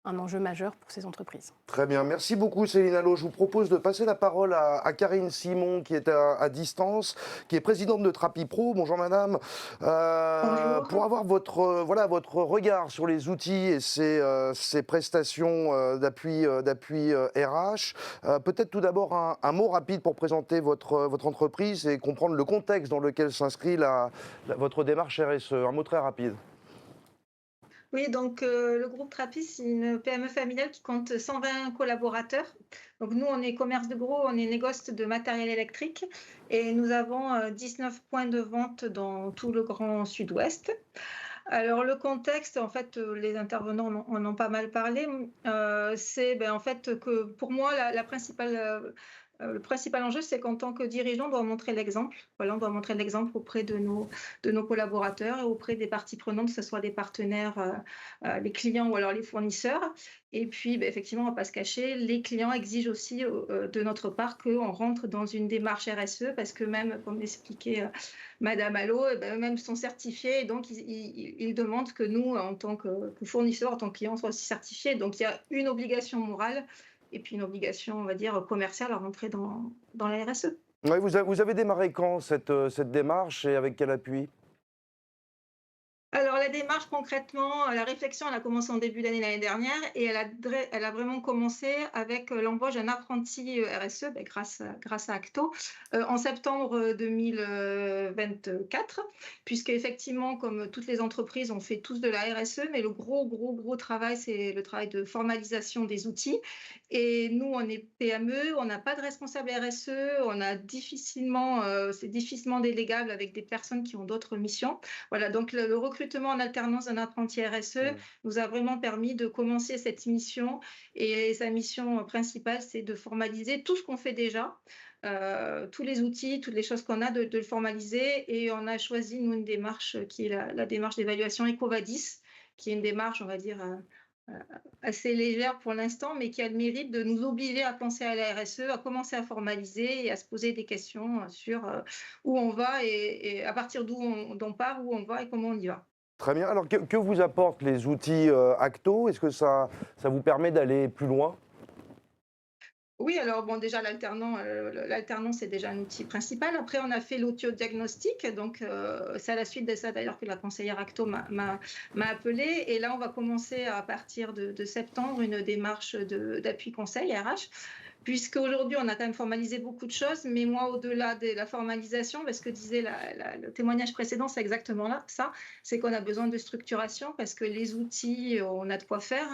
un enjeu majeur pour ces entreprises. Très bien, merci beaucoup Céline Allot. Je vous propose de passer la parole à Karine Simon qui est à distance, qui est présidente de Trapi Pro. Bonjour madame. Bonjour. Pour avoir votre regard sur les outils et ces prestations d'appui RH, peut-être tout d'abord un mot rapide pour présenter votre entreprise et comprendre le contexte dans lequel s'inscrit votre démarche RSE. Un mot très rapide. Oui, donc le groupe Trapi, c'est une PME familiale qui compte 120 collaborateurs. Donc nous, on est commerce de gros, on est négoce de matériel électrique et nous avons 19 points de vente dans tout le Grand Sud-Ouest. Alors le contexte, en fait, les intervenants en ont pas mal parlé. C'est en fait que pour moi, le principal enjeu, c'est qu'en tant que dirigeant, on doit montrer l'exemple. Voilà, on doit montrer l'exemple auprès de nos collaborateurs et auprès des parties prenantes, que ce soit des partenaires, les clients ou alors les fournisseurs. Et puis, effectivement, on ne va pas se cacher, les clients exigent aussi de notre part qu'on rentre dans une démarche RSE parce que même, comme l'expliquait Madame Allot, eux-mêmes sont certifiés et donc ils demandent que nous, en tant que fournisseurs, en tant que clients, soient aussi certifiés. Donc, il y a une obligation morale et puis une obligation, on va dire, commerciale à rentrer dans la RSE. Oui, vous avez démarré quand cette démarche et avec quel appui ? Alors la démarche concrètement, la réflexion, elle a commencé en début d'année l'année dernière et elle a vraiment commencé avec l'embauche d'un apprenti RSE grâce à Acto en septembre 2024, puisque effectivement, comme toutes les entreprises, on fait tous de la RSE, mais le gros travail, c'est le travail de formalisation des outils. Et nous, on est PME, on n'a pas de responsable RSE, c'est difficilement délégable avec des personnes qui ont d'autres missions. Voilà, donc le recrutement en alternance d'un apprenti RSE nous a vraiment permis de commencer cette mission. Et sa mission principale, c'est de formaliser tout ce qu'on fait déjà, tous les outils, toutes les choses qu'on a, de le formaliser. Et on a choisi, nous, une démarche qui est la démarche d'évaluation EcoVadis, qui est une démarche, on va dire, assez légère pour l'instant, mais qui a le mérite de nous obliger à penser à la RSE, à commencer à formaliser et à se poser des questions sur où on va et à partir d'où on part, où on va et comment on y va. Très bien. Alors, que vous apportent les outils Acto ? Est-ce que ça vous permet d'aller plus loin ? Oui, alors bon, déjà l'alternance, c'est déjà un outil principal. Après, on a fait l'autodiagnostic, donc c'est à la suite de ça d'ailleurs que la conseillère Acto m'a appelée. Et là, on va commencer à partir de septembre une démarche d'appui conseil RH. Puisqu'aujourd'hui, on a quand même formalisé beaucoup de choses, mais moi, au-delà de la formalisation, parce que disait le témoignage précédent, c'est exactement ça, c'est qu'on a besoin de structuration, parce que les outils, on a de quoi faire,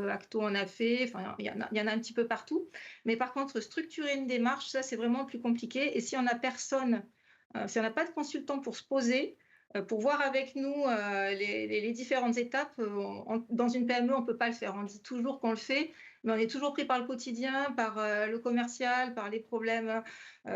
Acto en a fait, enfin, il y en a un petit peu partout, mais par contre, structurer une démarche, ça, c'est vraiment plus compliqué, et si on n'a personne, si on n'a pas de consultant pour se poser, pour voir avec nous les différentes étapes. Dans une PME, on ne peut pas le faire. On dit toujours qu'on le fait, mais on est toujours pris par le quotidien, par le commercial, par les problèmes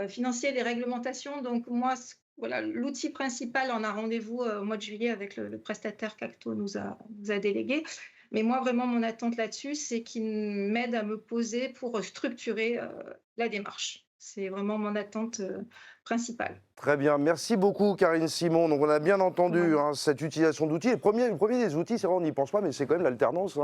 financiers, les réglementations. Donc moi, voilà, l'outil principal, on a rendez-vous au mois de juillet avec le prestataire qu'Acto nous a délégué. Mais moi, vraiment, mon attente là-dessus, c'est qu'il m'aide à me poser pour structurer la démarche. C'est vraiment mon attente principale. Très bien, merci beaucoup Karine Simon. Donc on a bien entendu cette utilisation d'outils. Le premier des outils, c'est vrai, on n'y pense pas, mais c'est quand même l'alternance.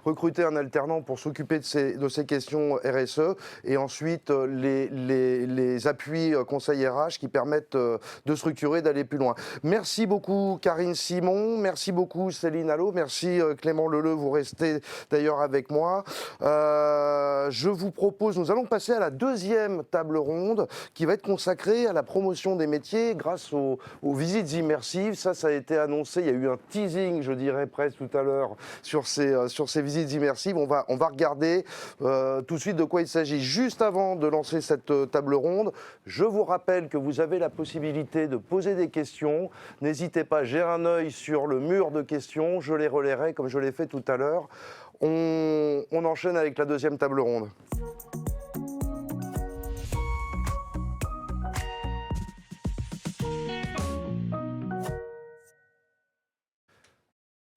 Recruter un alternant pour s'occuper de ces questions RSE et ensuite les appuis conseils RH qui permettent de structurer, d'aller plus loin. Merci beaucoup Karine Simon, merci beaucoup Céline Allot, merci Clément Leleu, vous restez d'ailleurs avec moi. Je vous propose, nous allons passer à la deuxième table ronde qui va être consacrée à la promotion des métiers grâce aux visites immersives. Ça a été annoncé, il y a eu un teasing, je dirais presque tout à l'heure, sur ces visites immersives. On va regarder tout de suite de quoi il s'agit. Juste avant de lancer cette table ronde, je vous rappelle que vous avez la possibilité de poser des questions. N'hésitez pas, j'ai un œil sur le mur de questions, je les relayerai comme je l'ai fait tout à l'heure. On enchaîne avec la deuxième table ronde.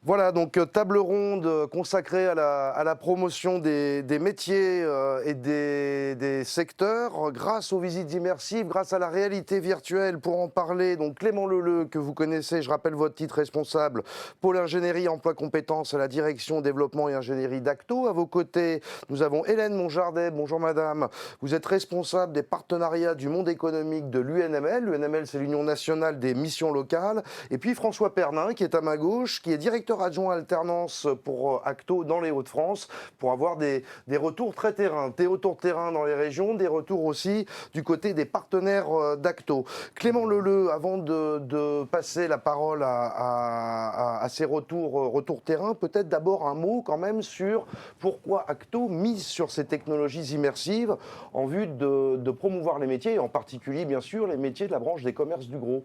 Voilà, donc table ronde consacrée à la promotion des métiers et des secteurs grâce aux visites immersives, grâce à la réalité virtuelle. Pour en parler, donc Clément Leleu, que vous connaissez, je rappelle votre titre, responsable pôle ingénierie, emploi, compétences à la direction développement et ingénierie d'Acto. À vos côtés, nous avons Hélène Monjardet. Bonjour madame, vous êtes responsable des partenariats du monde économique de l'UNML. L'UNML, c'est l'Union nationale des missions locales. Et puis François Pernin, qui est à ma gauche, qui est directeur adjoint alternance pour Acto dans les Hauts-de-France, pour avoir des retours très terrain, des retours terrain dans les régions, des retours aussi du côté des partenaires d'Acto. Clément Leleu, avant de passer la parole à ces retours terrain, peut-être d'abord un mot quand même sur pourquoi Acto mise sur ces technologies immersives en vue de promouvoir les métiers, et en particulier bien sûr les métiers de la branche des commerces du gros.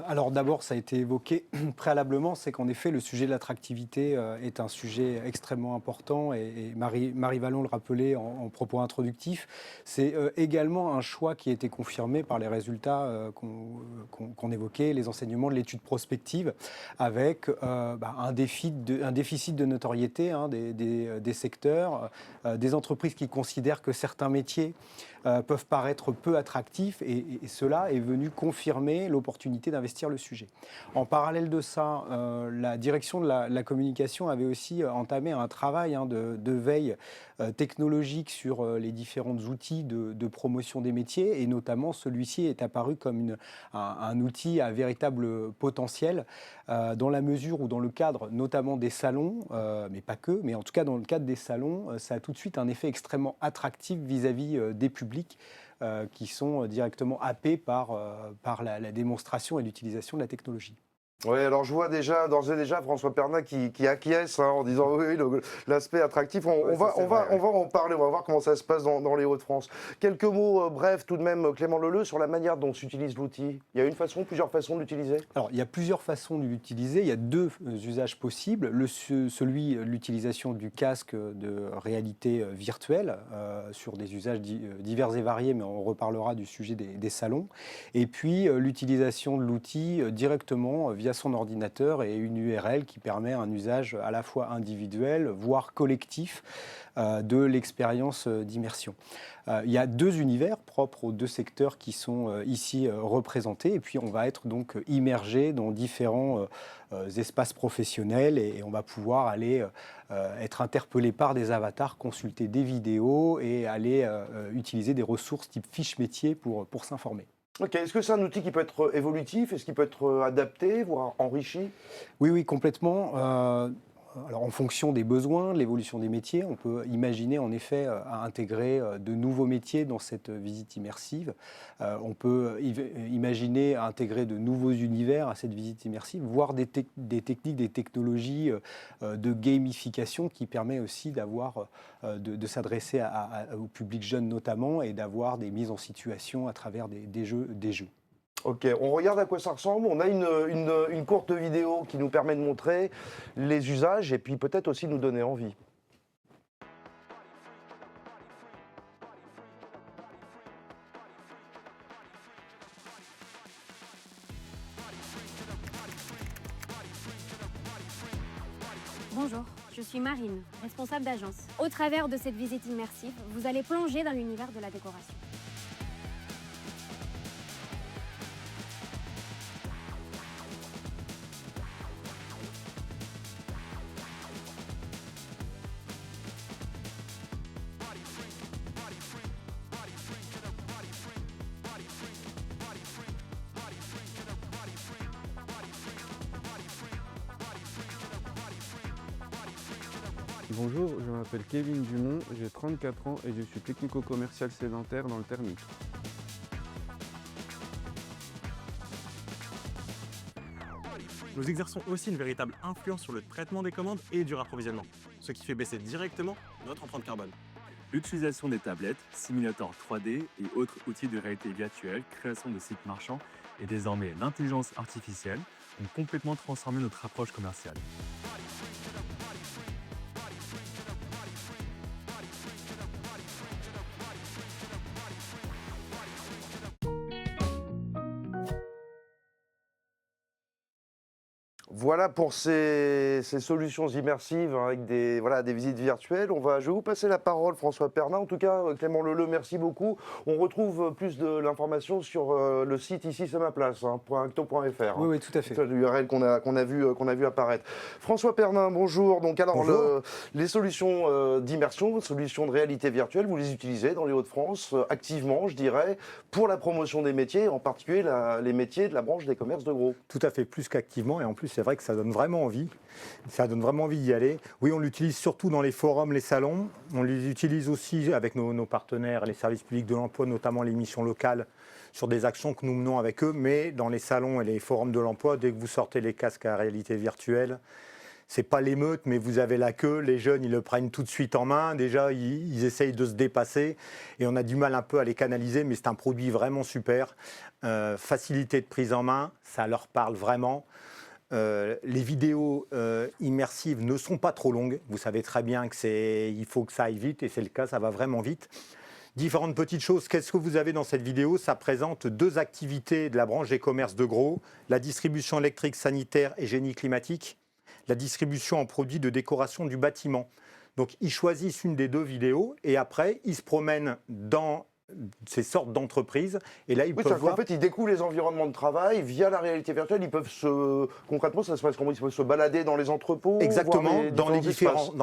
Alors d'abord, ça a été évoqué préalablement, c'est qu'en effet, le sujet de l'attractivité est un sujet extrêmement important et Marie Vallon le rappelait en propos introductifs. C'est également un choix qui a été confirmé par les résultats qu'on évoquait, les enseignements de l'étude prospective, avec un déficit de notoriété des secteurs, des entreprises qui considèrent que certains métiers peuvent paraître peu attractifs et cela est venu confirmer l'opportunité d'investir le sujet. En parallèle de ça, la direction de la communication avait aussi entamé un travail de veille technologique sur les différents outils de promotion des métiers et notamment celui-ci est apparu comme un outil à véritable potentiel dans la mesure où dans le cadre notamment des salons, mais pas que, mais en tout cas dans le cadre des salons, ça a tout de suite un effet extrêmement attractif vis-à-vis des publics qui sont directement happés par la démonstration et l'utilisation de la technologie. Oui, alors je vois d'ores et déjà François Pernin qui acquiesce en disant oui, l'aspect attractif. On va en parler, on va voir comment ça se passe dans les Hauts-de-France. Quelques mots brefs tout de même, Clément Leleu, sur la manière dont s'utilise l'outil. Il y a plusieurs façons de l'utiliser? Alors, il y a plusieurs façons de l'utiliser. Il y a deux usages possibles. Celui de l'utilisation du casque de réalité virtuelle sur des usages divers et variés, mais on reparlera du sujet des salons. Et puis, l'utilisation de l'outil directement via son ordinateur et une URL qui permet un usage à la fois individuel, voire collectif de l'expérience d'immersion. Il y a deux univers propres aux deux secteurs qui sont ici représentés et puis on va être donc immergé dans différents espaces professionnels et on va pouvoir aller être interpellé par des avatars, consulter des vidéos et aller utiliser des ressources type fiche métier pour s'informer. Ok, est-ce que c'est un outil qui peut être évolutif? Est-ce qu'il peut être adapté, voire enrichi? Oui, complètement. Alors, en fonction des besoins, de l'évolution des métiers, on peut imaginer en effet à intégrer de nouveaux métiers dans cette visite immersive. On peut imaginer à intégrer de nouveaux univers à cette visite immersive, voire des techniques, des technologies de gamification qui permet aussi de s'adresser au public jeune notamment et d'avoir des mises en situation à travers des jeux. Ok, on regarde à quoi ça ressemble. On a une courte vidéo qui nous permet de montrer les usages et puis peut-être aussi nous donner envie. Bonjour, je suis Marine, responsable d'agence. Au travers de cette visite immersive, vous allez plonger dans l'univers de la décoration. Bonjour, je m'appelle Kevin Dumont, j'ai 34 ans et je suis technico-commercial sédentaire dans le thermique. Nous exerçons aussi une véritable influence sur le traitement des commandes et du rapprovisionnement, ce qui fait baisser directement notre empreinte carbone. L'utilisation des tablettes, simulateurs 3D et autres outils de réalité virtuelle, création de sites marchands et désormais l'intelligence artificielle ont complètement transformé notre approche commerciale. Voilà pour ces solutions immersives avec des visites virtuelles. Je vais vous passer la parole, François Pernin. En tout cas, Clément Leleu, merci beaucoup. On retrouve plus de l'information sur le site ici, c'est ma place, .acto.fr. Oui, tout à fait. C'est l'URL qu'on a vu apparaître. François Pernin, bonjour. Bonjour. Les solutions d'immersion, solutions de réalité virtuelle, vous les utilisez dans les Hauts-de-France activement, je dirais, pour la promotion des métiers, en particulier les métiers de la branche des commerces de gros. Tout à fait, plus qu'activement. Et en plus, c'est vrai que ça donne vraiment envie. Ça donne vraiment envie d'y aller. Oui, on l'utilise surtout dans les forums, les salons. On les utilise aussi avec nos partenaires, les services publics de l'emploi, notamment les missions locales, sur des actions que nous menons avec eux. Mais dans les salons et les forums de l'emploi, dès que vous sortez les casques à réalité virtuelle, c'est pas l'émeute, mais vous avez la queue. Les jeunes, ils le prennent tout de suite en main. Déjà, ils essayent de se dépasser. Et on a du mal un peu à les canaliser, mais c'est un produit vraiment super. Facilité de prise en main, ça leur parle vraiment. Les vidéos immersives ne sont pas trop longues. Vous savez très bien qu'il faut que ça aille vite, et c'est le cas, ça va vraiment vite. Différentes petites choses. Qu'est-ce que vous avez dans cette vidéo? Ça présente deux activités de la branche des commerces de gros, la distribution électrique, sanitaire et génie climatique, la distribution en produits de décoration du bâtiment. Donc ils choisissent une des deux vidéos et après ils se promènent dans ces sortes d'entreprises et là ils peuvent voir. En fait, ils découvrent les environnements de travail via la réalité virtuelle. Ils peuvent concrètement, ça se passe comment? Ils peuvent se balader dans les entrepôts. Exactement, dans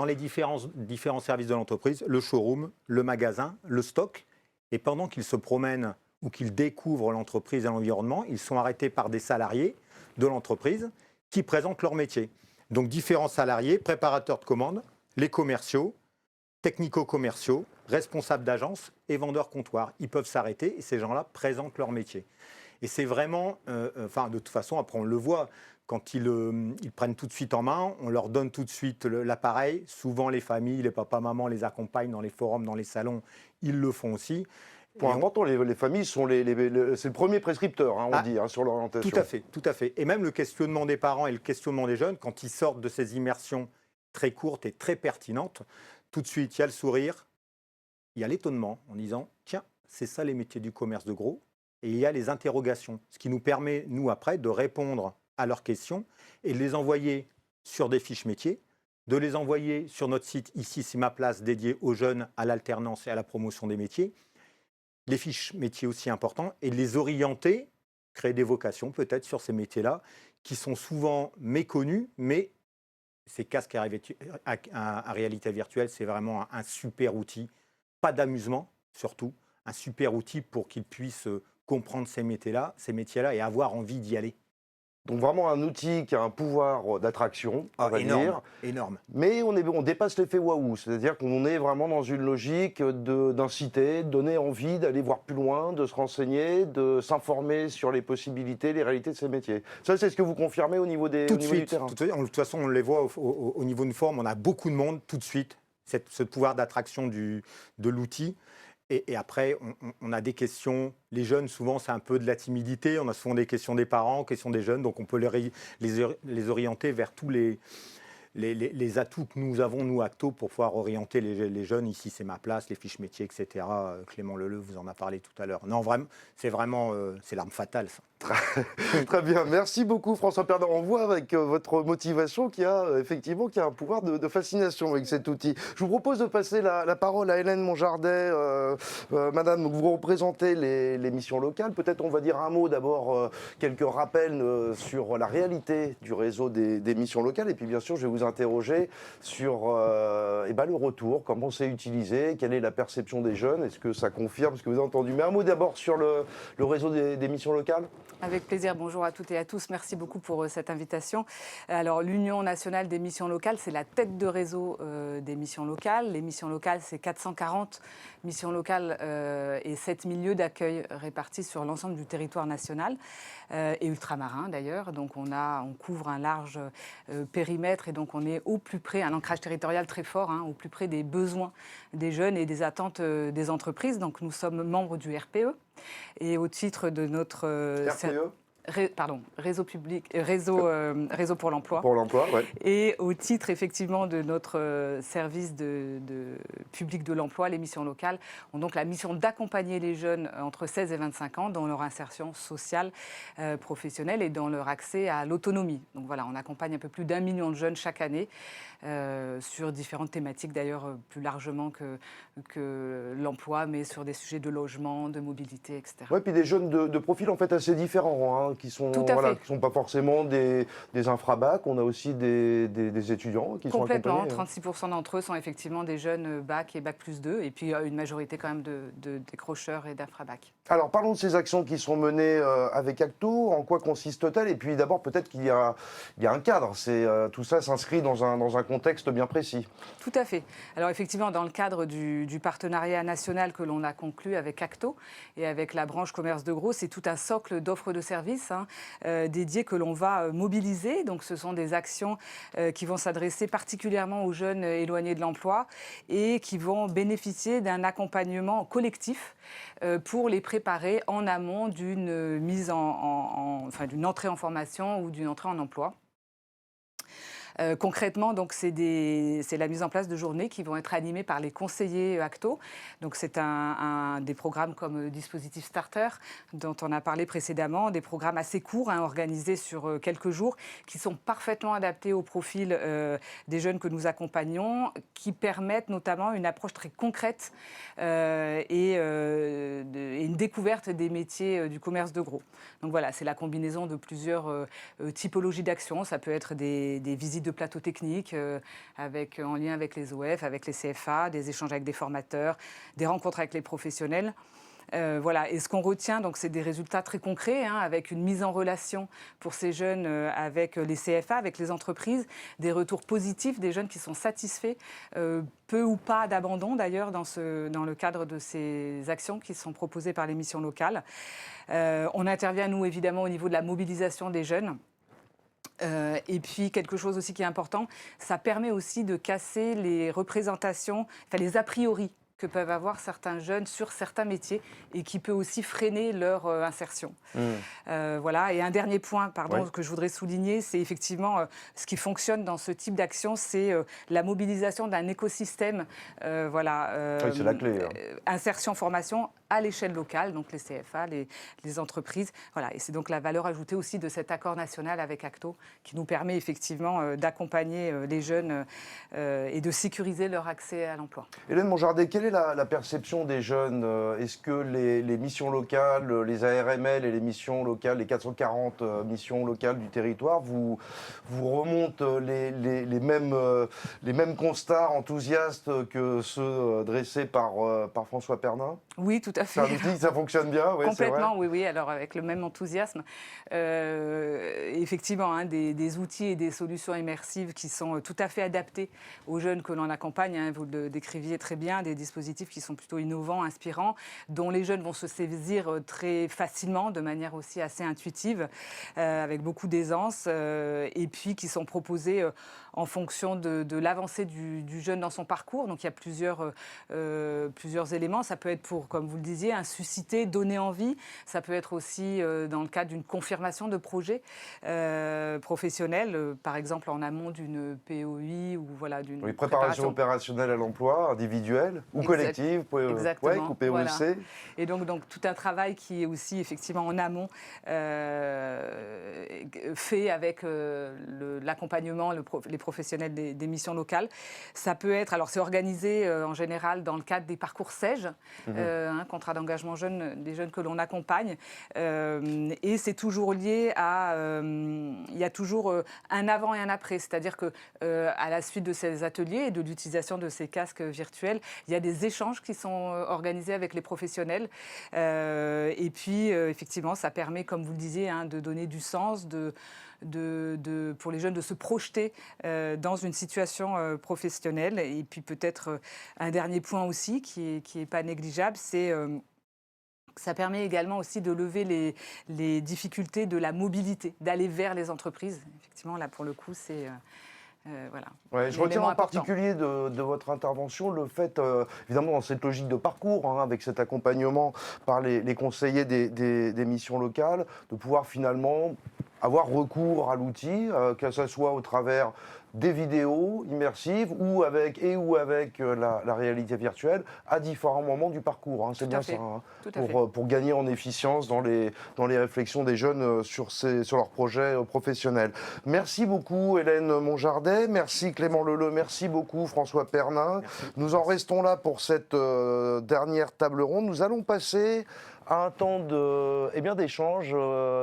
les différents services de l'entreprise, le showroom, le magasin, le stock. Et pendant qu'ils se promènent ou qu'ils découvrent l'entreprise et l'environnement, ils sont arrêtés par des salariés de l'entreprise qui présentent leur métier. Donc différents salariés, préparateurs de commandes, les commerciaux, technico-commerciaux, responsables d'agence et vendeurs comptoirs. Ils peuvent s'arrêter et ces gens-là présentent leur métier. Et c'est vraiment, de toute façon, après on le voit, quand ils prennent tout de suite en main, on leur donne tout de suite l'appareil. Souvent les familles, les papas, mamans les accompagnent dans les forums, dans les salons, ils le font aussi. Point important, les familles sont c'est le premier prescripteur, on dit, sur l'orientation. Tout à fait. Et même le questionnement des parents et le questionnement des jeunes, quand ils sortent de ces immersions très courtes et très pertinentes, tout de suite, il y a le sourire, il y a l'étonnement en disant « Tiens, c'est ça les métiers du commerce de gros ». Et il y a les interrogations, ce qui nous permet, nous, après, de répondre à leurs questions et de les envoyer sur des fiches métiers, de les envoyer sur notre site « Ici, c'est ma place » dédié aux jeunes, à l'alternance et à la promotion des métiers. Les fiches métiers aussi importants, et de les orienter, créer des vocations peut-être sur ces métiers-là, qui sont souvent méconnus, mais ces casques à réalité virtuelle, c'est vraiment un super outil, pas d'amusement surtout, un super outil pour qu'ils puissent comprendre ces métiers-là et avoir envie d'y aller. Donc vraiment un outil qui a un pouvoir d'attraction, on va dire. Énorme. Mais on dépasse l'effet waouh, c'est-à-dire qu'on est vraiment dans une logique d'inciter, de donner envie d'aller voir plus loin, de se renseigner, de s'informer sur les possibilités, les réalités de ces métiers. Ça, c'est ce que vous confirmez au niveau du terrain. Tout de suite. De toute façon, on les voit au niveau de forme, on a beaucoup de monde tout de suite, ce pouvoir d'attraction de l'outil. Et après, on a des questions. Les jeunes, souvent, c'est un peu de la timidité. On a souvent des questions des parents, questions des jeunes. Donc, on peut les orienter vers tous les atouts que nous avons, nous, Acto, pour pouvoir orienter les jeunes. Ici, c'est ma place, les fiches métiers, etc. Clément Leleu vous en a parlé tout à l'heure. Non, vraiment, c'est l'arme fatale, ça. Très bien, merci beaucoup François Perdant. On voit avec votre motivation qu'il y a effectivement un pouvoir de fascination avec cet outil. Je vous propose de passer la parole à Hélène Monjardet. Madame, vous représentez les missions locales. Peut-être on va dire un mot d'abord, quelques rappels sur la réalité du réseau des missions locales. Et puis bien sûr, je vais vous interroger sur le retour, comment c'est utilisé, quelle est la perception des jeunes, est-ce que ça confirme ce que vous avez entendu. Mais un mot d'abord sur le réseau des missions locales. Avec plaisir, bonjour à toutes et à tous, merci beaucoup pour cette invitation. Alors l'Union nationale des missions locales, c'est la tête de réseau des missions locales. Les missions locales, c'est 440 missions locales et 7000 lieux d'accueil répartis sur l'ensemble du territoire national et ultramarin d'ailleurs. Donc on couvre un large périmètre et donc on est au plus près, un ancrage territorial très fort, au plus près des besoins des jeunes et des attentes des entreprises. Donc nous sommes membres du RPE. Et au titre de notre réseau pour l'emploi. Pour l'emploi, oui. Et au titre effectivement de notre service de public de l'emploi, les missions locales ont donc la mission d'accompagner les jeunes entre 16 et 25 ans dans leur insertion sociale, professionnelle et dans leur accès à l'autonomie. Donc voilà, on accompagne un peu plus d'1 million de jeunes chaque année sur différentes thématiques d'ailleurs plus largement que l'emploi, mais sur des sujets de logement, de mobilité, etc. Oui, puis des jeunes de profils en fait assez différents, qui sont pas forcément des infrabacs. On a aussi des étudiants qui sont accompagnés. Complètement, 36% d'entre eux sont effectivement des jeunes bac et bac plus 2, et puis une majorité quand même de décrocheurs et d'infrabacs. Alors parlons de ces actions qui sont menées avec Acto. En quoi consistent-elles? Et puis d'abord peut-être qu'il y a un cadre. Tout ça s'inscrit dans un contexte bien précis. Tout à fait. Alors effectivement, dans le cadre du partenariat national que l'on a conclu avec Acto et avec la branche commerce de gros, c'est tout un socle d'offres de services dédiées que l'on va mobiliser. Donc ce sont des actions qui vont s'adresser particulièrement aux jeunes éloignés de l'emploi et qui vont bénéficier d'un accompagnement collectif pour les préparer en amont d'une mise d'une entrée en formation ou d'une entrée en emploi. Concrètement, donc, c'est la mise en place de journées qui vont être animées par les conseillers Acto. Donc, c'est un des programmes comme le dispositif Starter, dont on a parlé précédemment, des programmes assez courts, organisés sur quelques jours, qui sont parfaitement adaptés au profil des jeunes que nous accompagnons, qui permettent notamment une approche très concrète et une découverte des métiers du commerce de gros. Donc voilà, c'est la combinaison de plusieurs typologies d'actions. Ça peut être des visites de plateaux techniques en lien avec les OF, avec les CFA, des échanges avec des formateurs, des rencontres avec les professionnels. Voilà. Et ce qu'on retient, donc, c'est des résultats très concrets, avec une mise en relation pour ces jeunes avec les CFA, avec les entreprises, des retours positifs des jeunes qui sont satisfaits, peu ou pas d'abandon d'ailleurs dans le cadre de ces actions qui sont proposées par les missions locales. On intervient, nous, évidemment, au niveau de la mobilisation des jeunes. Et puis quelque chose aussi qui est important, ça permet aussi de casser les représentations, les a priori que peuvent avoir certains jeunes sur certains métiers et qui peut aussi freiner leur insertion. Voilà. Et un dernier point que je voudrais souligner, c'est effectivement ce qui fonctionne dans ce type d'action, c'est la mobilisation d'un écosystème. Oui, c'est la clé. Insertion-formation à l'échelle locale, donc les CFA, les entreprises. Voilà. Et c'est donc la valeur ajoutée aussi de cet accord national avec Acto qui nous permet effectivement d'accompagner les jeunes et de sécuriser leur accès à l'emploi. Hélène Monjardet, quelle est la perception des jeunes? Est-ce que les missions locales, les ARML et les missions locales, les 440 missions locales du territoire, vous remontent les mêmes constats enthousiastes que ceux dressés par François Perdant? Oui, tout à fait. Ça fonctionne bien, oui, complètement, oui. Alors avec le même enthousiasme, effectivement, des outils et des solutions immersives qui sont tout à fait adaptés aux jeunes que l'on accompagne. Vous le décriviez très bien, des dispositifs dispositifs qui sont plutôt innovants, inspirants, dont les jeunes vont se saisir très facilement, de manière aussi assez intuitive, avec beaucoup d'aisance, et puis qui sont proposés en fonction de l'avancée du jeune dans son parcours. Donc il y a plusieurs éléments. Ça peut être pour, comme vous le disiez, susciter, donner envie. Ça peut être aussi dans le cadre d'une confirmation de projet professionnel, par exemple en amont d'une POI ou voilà, d'une préparation opérationnelle à l'emploi, individuelle ou collective, exactement, ou POC. Voilà. Et donc tout un travail qui est aussi effectivement en amont fait avec l'accompagnement, les professionnels des missions locales. Ça peut être, alors c'est organisé en général dans le cadre des parcours SEJ, contrat d'engagement jeune, des jeunes que l'on accompagne, et c'est toujours lié à, il y a toujours un avant et un après, c'est-à-dire que à la suite de ces ateliers et de l'utilisation de ces casques virtuels, il y a des échanges qui sont organisés avec les professionnels, et puis effectivement ça permet, comme vous le disiez, de donner du sens, pour les jeunes de se projeter dans une situation professionnelle. Et puis peut-être un dernier point aussi qui est pas négligeable, c'est ça permet également aussi de lever les difficultés de la mobilité, d'aller vers les entreprises. Effectivement, là pour le coup, c'est voilà. Ouais, je retiens en particulier de votre intervention le fait, évidemment, dans cette logique de parcours, avec cet accompagnement par les conseillers des missions locales, de pouvoir finalement avoir recours à l'outil, que ce soit au travers des vidéos immersives ou avec la réalité virtuelle à différents moments du parcours. C'est bien ça, pour gagner en efficience dans les réflexions des jeunes sur leurs projets professionnels. Merci beaucoup Hélène Monjardet, merci Clément Leleu, merci beaucoup François Pernin. Nous en restons là pour cette dernière table ronde. Nous allons passer à un temps d'échange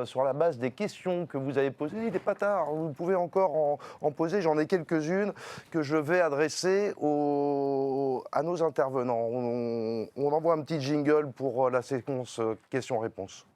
sur la base des questions que vous avez posées. Il n'est pas tard, vous pouvez encore en poser. J'en ai quelques-unes que je vais adresser à nos intervenants. On envoie un petit jingle pour la séquence questions-réponses.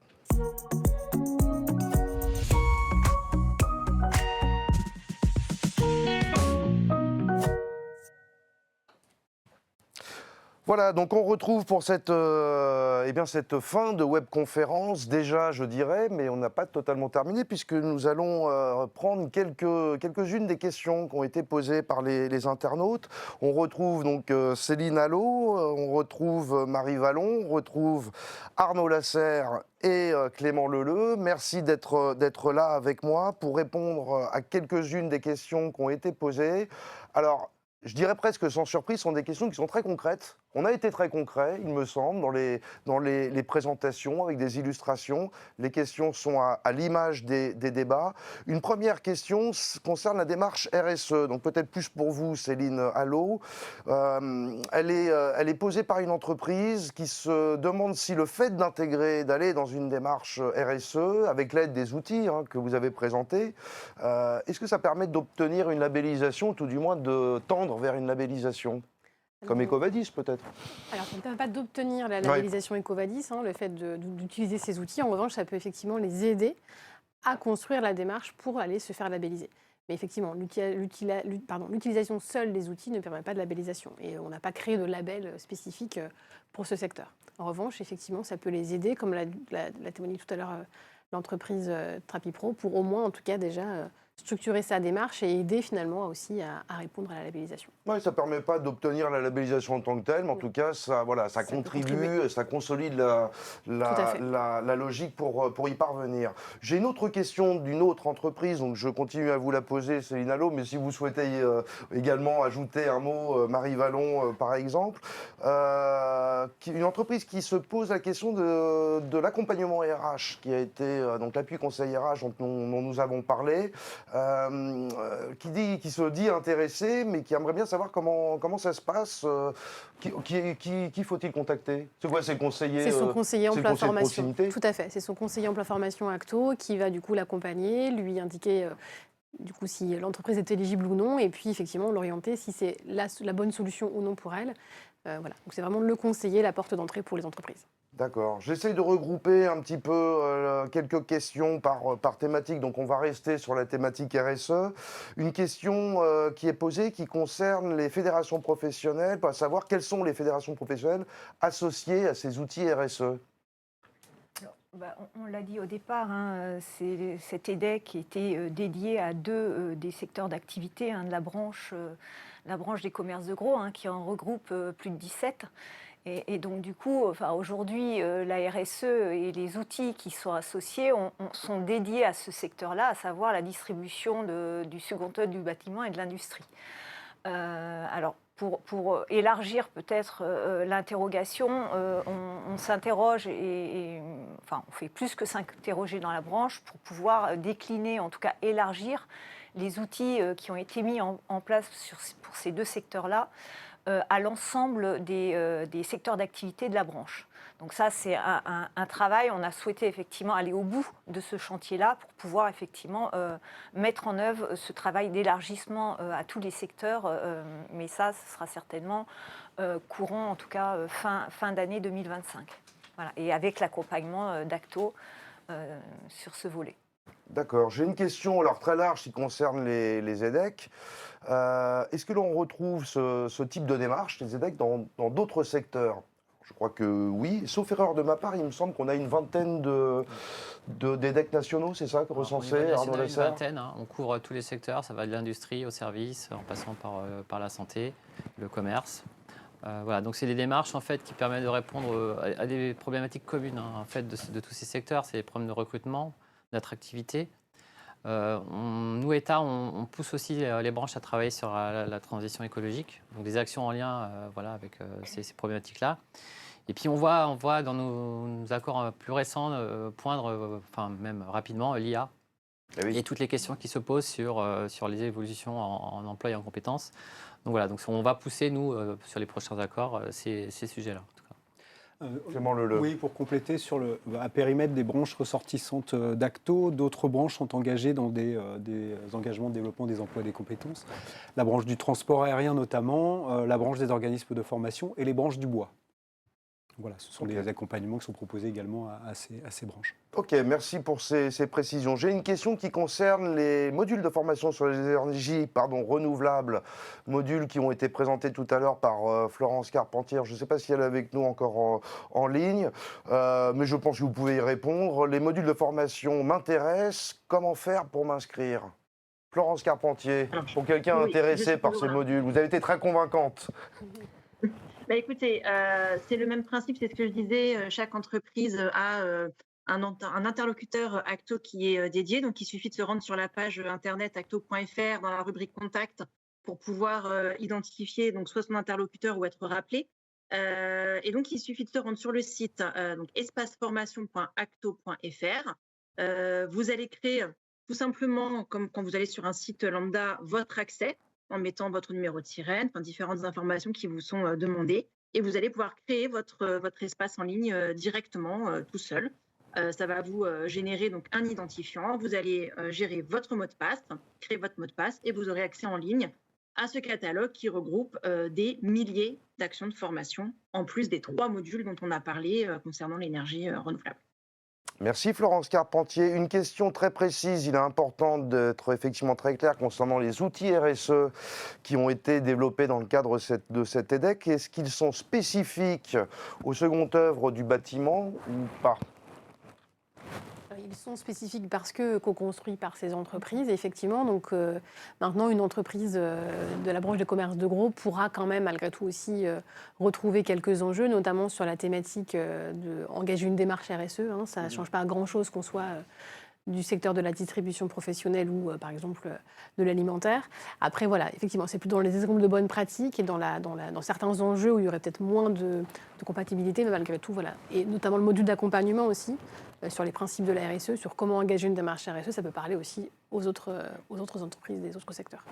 Voilà, donc on retrouve pour cette fin de webconférence, déjà je dirais, mais on n'a pas totalement terminé puisque nous allons prendre quelques-unes des questions qui ont été posées par les internautes. On retrouve donc Céline Allot, on retrouve Marie Vallon, on retrouve Arnaud Lasserre et Clément Leleu. Merci d'être là avec moi pour répondre à quelques-unes des questions qui ont été posées. Alors, je dirais presque sans surprise, ce sont des questions qui sont très concrètes. On a été très concret, il me semble, dans les présentations avec des illustrations. Les questions sont à l'image des débats. Une première question concerne la démarche RSE, donc peut-être plus pour vous, Céline Allot. Elle est posée par une entreprise qui se demande si le fait d'aller dans une démarche RSE, avec l'aide des outils que vous avez présentés, est-ce que ça permet d'obtenir une labellisation, tout du moins de tendre vers une labellisation ? Comme EcoVadis, peut-être. Alors, ça ne permet pas d'obtenir la labellisation EcoVadis, le fait d'utiliser ces outils. En revanche, ça peut effectivement les aider à construire la démarche pour aller se faire labelliser. Mais effectivement, l'utilisation seule des outils ne permet pas de labellisation. Et on n'a pas créé de label spécifique pour ce secteur. En revanche, effectivement, ça peut les aider, comme l'a témoigné tout à l'heure l'entreprise TrapiPro, pour au moins, en tout cas, déjà structurer sa démarche et aider finalement aussi à répondre à la labellisation. Oui, ça ne permet pas d'obtenir la labellisation en tant que telle, mais en tout cas, ça contribue, ça consolide la logique pour y parvenir. J'ai une autre question d'une autre entreprise, donc je continue à vous la poser, Céline Allot, mais si vous souhaitez également ajouter un mot, Marie Vallon, par exemple, une entreprise qui se pose la question de l'accompagnement RH, qui a été donc l'appui conseil RH dont nous avons parlé, qui se dit intéressé, mais qui aimerait bien savoir comment ça se passe. Qui faut-il contacter? C'est quoi, c'est le conseiller? C'est son conseiller emploi formation. Proximité. Tout à fait. C'est son conseiller emploi formation Acto qui va du coup l'accompagner, lui indiquer du coup si l'entreprise est éligible ou non, et puis effectivement l'orienter si c'est la bonne solution ou non pour elle. Voilà. Donc c'est vraiment le conseiller, la porte d'entrée pour les entreprises. D'accord. J'essaye de regrouper un petit peu quelques questions par thématique. Donc, on va rester sur la thématique RSE. Une question qui est posée qui concerne les fédérations professionnelles, à savoir quelles sont les fédérations professionnelles associées à ces outils RSE. On l'a dit au départ, hein, c'est cet EDEC qui était dédié à deux des secteurs d'activité, hein, de la branche des commerces de gros, hein, qui en regroupe plus de 17. Et donc du coup, aujourd'hui, la RSE et les outils qui sont associés sont dédiés à ce secteur-là, à savoir la distribution du second œuvre du bâtiment et de l'industrie. Alors, pour élargir peut-être l'interrogation, on s'interroge on fait plus que s'interroger dans la branche pour pouvoir décliner, en tout cas élargir les outils qui ont été mis en place pour ces deux secteurs-là à l'ensemble des secteurs d'activité de la branche. Donc ça, c'est un travail. On a souhaité effectivement aller au bout de ce chantier-là pour pouvoir effectivement mettre en œuvre ce travail d'élargissement à tous les secteurs. Mais ça, ce sera certainement courant, en tout cas fin d'année 2025. Voilà. Et avec l'accompagnement d'Acto sur ce volet. D'accord. J'ai une question alors très large qui concerne les EDEC. Est-ce que l'on retrouve ce type de démarche, les EDEC, dans d'autres secteurs ? Je crois que oui. Sauf erreur de ma part, il me semble qu'on a une vingtaine d'EDEC nationaux, c'est ça, recensés, Arnaud Lasserre ? Une vingtaine, hein. On couvre tous les secteurs, ça va de l'industrie au service, en passant par la santé, le commerce. Voilà, donc c'est des démarches en fait qui permettent de répondre à des problématiques communes, hein, en fait, de tous ces secteurs. C'est les problèmes de recrutement, d'attractivité. Nous, État, on pousse aussi les branches à travailler sur la transition écologique, donc des actions en lien avec ces problématiques-là. Et puis on voit dans nos accords plus récents poindre, même rapidement, l'IA et toutes les questions qui se posent sur les évolutions en emploi et en compétences. Donc voilà, donc on va pousser, nous, sur les prochains accords, ces sujets-là. Oui, pour compléter, à périmètre des branches ressortissantes d'Acto, d'autres branches sont engagées dans des engagements de développement des emplois et des compétences. La branche du transport aérien notamment, la branche des organismes de formation et les branches du bois. Voilà, ce sont des accompagnements qui sont proposés également à ces branches. Ok, merci pour ces précisions. J'ai une question qui concerne les modules de formation sur les énergies renouvelables, modules qui ont été présentés tout à l'heure par Florence Carpentier. Je ne sais pas si elle est avec nous encore en ligne, mais je pense que vous pouvez y répondre. Les modules de formation m'intéressent. Comment faire pour m'inscrire ? Florence Carpentier, pour quelqu'un intéressé par ces modules, vous avez été très convaincante. Écoutez, c'est le même principe, c'est ce que je disais, chaque entreprise a un interlocuteur Acto qui est dédié, donc il suffit de se rendre sur la page internet acto.fr dans la rubrique contact pour pouvoir identifier donc soit son interlocuteur ou être rappelé. Et donc il suffit de se rendre sur le site espaceformation.acto.fr. Vous allez créer tout simplement, comme quand vous allez sur un site lambda, votre accès, en mettant votre numéro de sirène, différentes informations qui vous sont demandées. Et vous allez pouvoir créer votre espace en ligne directement, tout seul. Ça va vous générer donc un identifiant. Vous allez gérer votre mot de passe, créer votre mot de passe, et vous aurez accès en ligne à ce catalogue qui regroupe des milliers d'actions de formation, en plus des 3 modules dont on a parlé concernant l'énergie renouvelable. Merci Florence Carpentier. Une question très précise, il est important d'être effectivement très clair concernant les outils RSE qui ont été développés dans le cadre de cet EDEC. Est-ce qu'ils sont spécifiques aux secondes œuvres du bâtiment ou pas ? Ils sont spécifiques parce que co-construits par ces entreprises. Et effectivement, donc, maintenant, une entreprise de la branche de commerce de gros pourra quand même, malgré tout, aussi retrouver quelques enjeux, notamment sur la thématique d'engager une démarche RSE. Hein. Ça ne change pas grand-chose qu'on soit du secteur de la distribution professionnelle ou, par exemple, de l'alimentaire. Après, voilà, effectivement, c'est plutôt dans les exemples de bonnes pratiques et dans certains enjeux où il y aurait peut-être moins de compatibilité, mais malgré tout, voilà. Et notamment le module d'accompagnement aussi, sur les principes de la RSE, sur comment engager une démarche RSE, ça peut parler aussi aux autres entreprises des autres secteurs.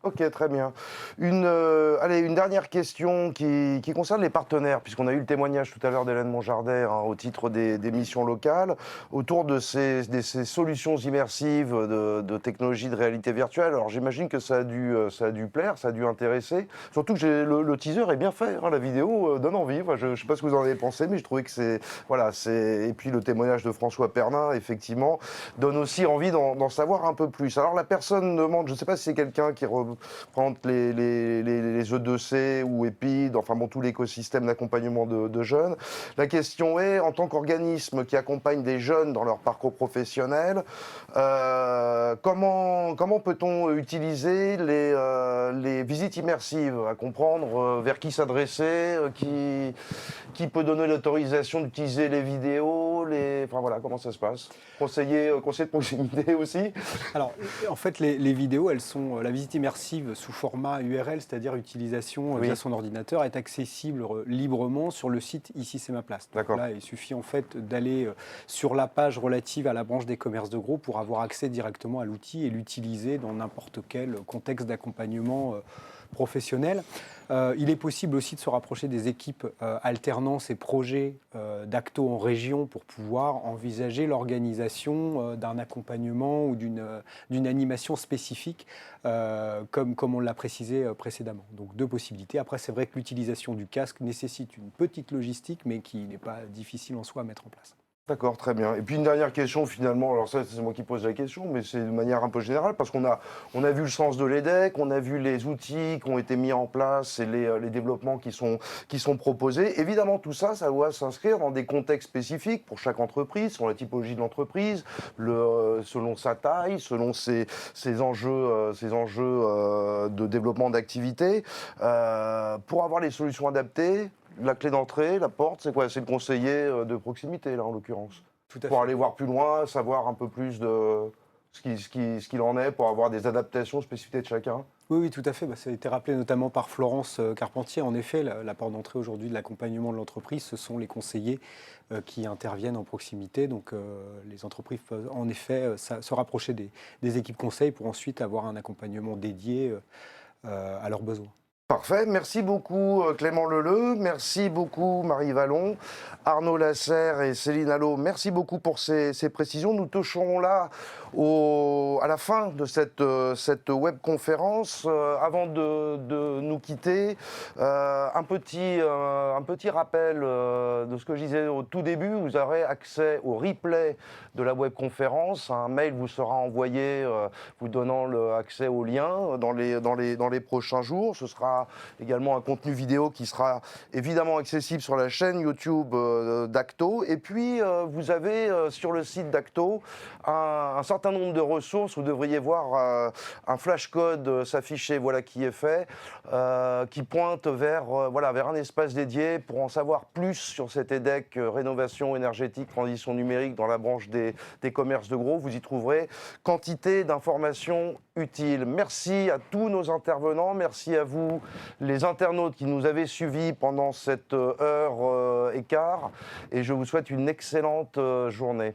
Ok, très bien. Allez, une dernière question qui concerne les partenaires, puisqu'on a eu le témoignage tout à l'heure d'Hélène Monjardet au titre des missions locales, autour de ces solutions immersives de technologie de réalité virtuelle. Alors j'imagine que ça a dû plaire, ça a dû intéresser. Surtout que le teaser est bien fait, la vidéo donne envie. Enfin, je ne sais pas ce que vous en avez pensé, mais je trouvais que c'est... Voilà, et puis le témoignage de François Pernin, effectivement, donne aussi envie d'en savoir un peu plus. Alors la personne demande, je ne sais pas si c'est quelqu'un qui reprendre les E2C ou EPID, enfin bon, tout l'écosystème d'accompagnement de jeunes. La question est, en tant qu'organisme qui accompagne des jeunes dans leur parcours professionnel, comment peut-on utiliser les visites immersives, à comprendre vers qui s'adresser, qui peut donner l'autorisation d'utiliser les vidéos, enfin voilà, comment ça se passe? Conseiller de proximité aussi? Alors, en fait, les vidéos, elles sont la visite immersive sous format URL, c'est-à-dire utilisation via son ordinateur, est accessible librement sur le site Ici c'est ma place. Donc là, il suffit en fait d'aller sur la page relative à la branche des commerces de gros pour avoir accès directement à l'outil et l'utiliser dans n'importe quel contexte d'accompagnement professionnel. Il est possible aussi de se rapprocher des équipes alternance et projets d'Acto en région pour pouvoir envisager l'organisation d'un accompagnement ou d'une animation spécifique, comme on l'a précisé précédemment. Donc 2 possibilités. Après, c'est vrai que l'utilisation du casque nécessite une petite logistique, mais qui n'est pas difficile en soi à mettre en place. D'accord, très bien. Et puis une dernière question finalement, alors ça c'est moi qui pose la question, mais c'est de manière un peu générale, parce qu'on a vu le sens de l'EDEC, on a vu les outils qui ont été mis en place et les développements qui sont proposés. Évidemment tout ça, ça doit s'inscrire dans des contextes spécifiques pour chaque entreprise, selon la typologie de l'entreprise, selon sa taille, selon ses enjeux de développement d'activité, pour avoir les solutions adaptées. La clé d'entrée, la porte, c'est quoi? C'est le conseiller de proximité, là, en l'occurrence. Pour aller voir plus loin, savoir un peu plus de ce qu'il en est, pour avoir des adaptations aux spécificités de chacun. Oui, tout à fait. Ça a été rappelé notamment par Florence Carpentier. En effet, la porte d'entrée aujourd'hui de l'accompagnement de l'entreprise, ce sont les conseillers qui interviennent en proximité. Donc, les entreprises peuvent en effet se rapprocher des équipes conseils pour ensuite avoir un accompagnement dédié à leurs besoins. Parfait, merci beaucoup Clément Leleu, merci beaucoup Marie Vallon, Arnaud Lasserre et Céline Allot, merci beaucoup pour ces précisions. Nous toucherons là à la fin de cette webconférence. Avant de nous quitter, un petit rappel de ce que je disais au tout début. Vous aurez accès au replay de la webconférence. Un mail vous sera envoyé vous donnant accès au lien dans les prochains jours. Ce sera également un contenu vidéo qui sera évidemment accessible sur la chaîne YouTube d'Acto. Et puis, vous avez sur le site d'Acto un certain nombre de ressources. Vous devriez voir un flashcode s'afficher, voilà qui est fait, qui pointe vers un espace dédié pour en savoir plus sur cet EDEC rénovation énergétique, transition numérique dans la branche des commerces de gros. Vous y trouverez quantité d'informations utiles. Merci à tous nos intervenants, merci à vous les internautes qui nous avez suivis pendant cette heure et quart, et je vous souhaite une excellente journée.